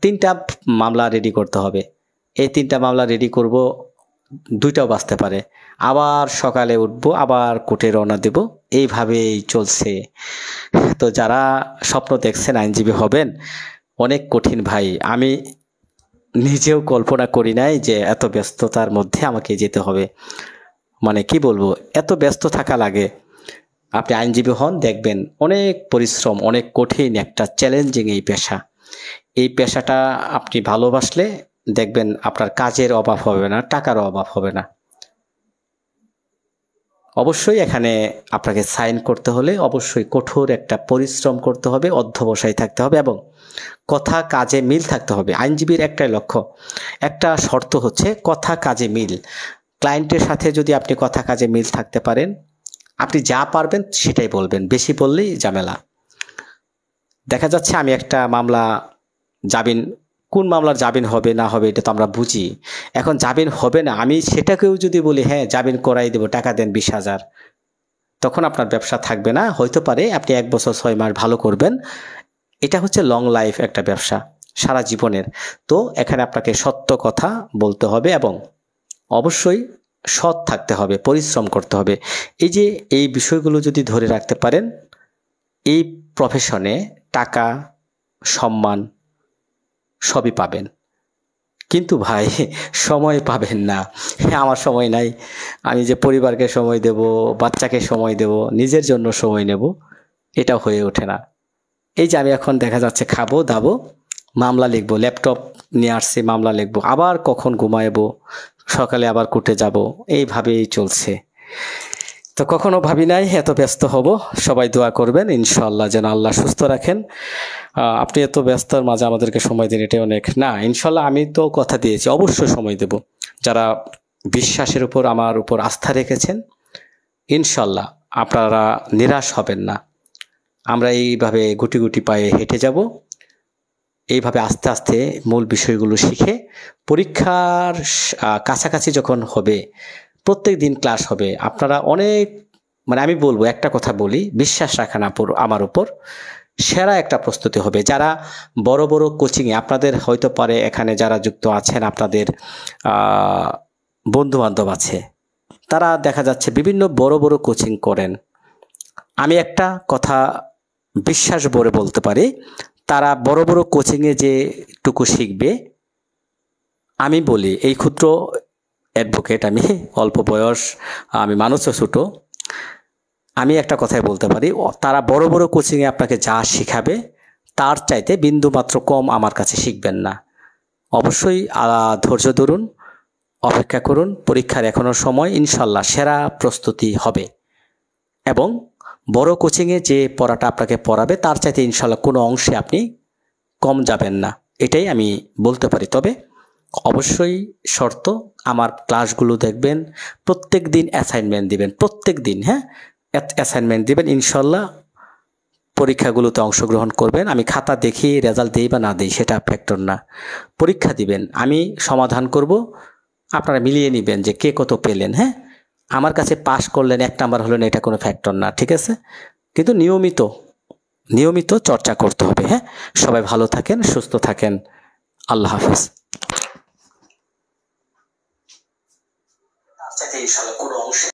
3টা মামলা রেডি করতে হবে। এই 3টা মামলা রেডি করব, 2টাও বাজতে পারে। আবার সকালে উঠবো, আবার কোর্টে রওনা দেব। এইভাবেই চলছে। তো যারা স্বপ্ন দেখছেন আইনজীবী হবেন, অনেক কঠিন ভাই। আমি নিজেও কল্পনা করি নাই যে এত ব্যস্ততার মধ্যে আমাকে যেতে হবে। মানে কি বলবো, এত ব্যস্ত থাকা লাগে। আপনি আইনজীবী হন, দেখবেন অনেক পরিশ্রম, অনেক কঠিন একটা চ্যালেঞ্জিং এই পেশা। এই পেশাটা আপনি ভালোবাসলে দেখবেন আপনার কাজের অভাব হবে না, টাকারও অভাব হবে না। অবশ্যই এখানে আপনাকে সাইন করতে হলে অবশ্যই কঠোর একটা পরিশ্রম করতে হবে, অধ্যবসায় থাকতে হবে এবং কথা কাজে মিল থাকতে হবে। আইনজীবীর একটাই লক্ষ্য, একটা শর্ত হচ্ছে কথা কাজে মিল। ক্লায়েন্টের সাথে যদি আপনি কথা কাজে মিল থাকতে পারেন, আপনি যা পারবেন সেটাই বলবেন, বেশি বললেই ঝামেলা। দেখা যাচ্ছে আমি একটা মামলা জামিন কোন মামলার জামিন হবে না হবে এটা তো আমরা বুঝি। এখন জামিন হবে না, আমি সেটাকেও যদি বলি হ্যাঁ জামিন করাই দেবো, টাকা দেন 20,000, তখন আপনার ব্যবসা থাকবে না। হয়তো পারে আপনি 1 বছর 6 মাস ভালো করবেন। এটা হচ্ছে লং লাইফ একটা ব্যবসা, সারা জীবনের। তো এখানে আপনাকে সত্য কথা বলতে হবে এবং অবশ্যই সৎ থাকতে হবে, পরিশ্রম করতে হবে। এই যে এই বিষয়গুলো যদি ধরে রাখতে পারেন, এই প্রফেশনে টাকা, সম্মান সবই পাবেন। কিন্তু ভাই সময় পাবেন না। আমার সময় নাই, আমি যে পরিবারকে সময় দেব, বাচ্চাকে সময় দেব, নিজের জন্য সময় নেব, এটা হয়ে ওঠে না। এই যে আমি এখন দেখা যাচ্ছে খাবো দাবো, মামলা লিখবো, ল্যাপটপ নিয়ে আসছি, মামলা লিখবো, আবার কখন ঘুমাইবো, সকালে আবার কোর্টে যাব, এইভাবেই চলছে। তো কখনো ভাবি নাই এত ব্যস্ত হব। সবাই দোয়া করবেন ইনশাআল্লাহ যেন আল্লাহ সুস্থ রাখেন। আপনি এত ব্যস্তর মাঝে আমাদেরকে সময় দিন, এটা অনেক না। ইনশাআল্লাহ আমি তো কথা দিয়েছি, অবশ্যই সময় দেব। যারা বিশ্বাসের উপর আমার উপর আস্থা রেখেছেন, ইনশাআল্লাহ আপনারা নিরাশ হবেন না। আমরা এইভাবে গুটি গুটি পায়ে হেঁটে যাব, এইভাবে আস্তে আস্তে মূল বিষয়গুলো শিখে পরীক্ষার কাছাকাছি যখন হবে, প্রত্যেক দিন ক্লাস হবে, আপনারা অনেক, মানে আমি বলবো একটা কথা বলি, বিশ্বাস রাখেন আমার উপর, সেরা একটা প্রস্তুতি হবে। যারা বড় বড় কোচিংয়ে, আপনাদের হয়তো পারে এখানে যারা যুক্ত আছেন, আপনাদের বন্ধু বান্ধব আছে, তারা দেখা যাচ্ছে বিভিন্ন বড় বড় কোচিং করেন। আমি একটা কথা বিশ্বাস ভরে বলতে পারি, তারা বড় বড় কোচিংয়ে যেটুকু শিখবে, আমি বলি এই ক্ষুদ্র অ্যাডভোকেট, আমি অল্প বয়স, আমি মানুষও ছোটো, আমি একটা কথাই বলতে পারি, তারা বড় বড় কোচিংয়ে আপনাকে যা শিখাবে তার চাইতে বিন্দুমাত্র কম আমার কাছে শিখবেন না। অবশ্যই ধৈর্য ধরুন, অপেক্ষা করুন, পরীক্ষার এখনও সময়, ইনশাল্লাহ সেরা প্রস্তুতি হবে। এবং বড় কোচিংয়ে যে পড়াটা আপনাকে পড়াবে তার চাইতে ইনশাল্লাহ কোনো অংশে আপনি কম যাবেন না, এটাই আমি বলতে পারি। তবে অবশ্যই শর্ত, আমার ক্লাসগুলো দেখবেন, প্রত্যেক দিন অ্যাসাইনমেন্ট দিবেন, প্রত্যেক দিন, হ্যাঁ অ্যাসাইনমেন্ট দিবেন, ইনশাল্লাহ পরীক্ষাগুলোতে অংশগ্রহণ করবেন। আমি খাতা দেখি রেজাল্ট দিই বা না দিই সেটা ফ্যাক্টর না, পরীক্ষা দিবেন, আমি সমাধান করব, আপনারা মিলিয়ে নেবেন যে কে কত পেলেন। হ্যাঁ, আমার কাছে পাস করলেন 1 নাম্বার হলেন, এটা কোনো ফ্যাক্টর না, ঠিক আছে? কিন্তু নিয়মিত চর্চা করতে হবে। হ্যাঁ, সবাই ভালো থাকেন, সুস্থ থাকেন, আল্লাহ হাফেজ। কোনো অংশে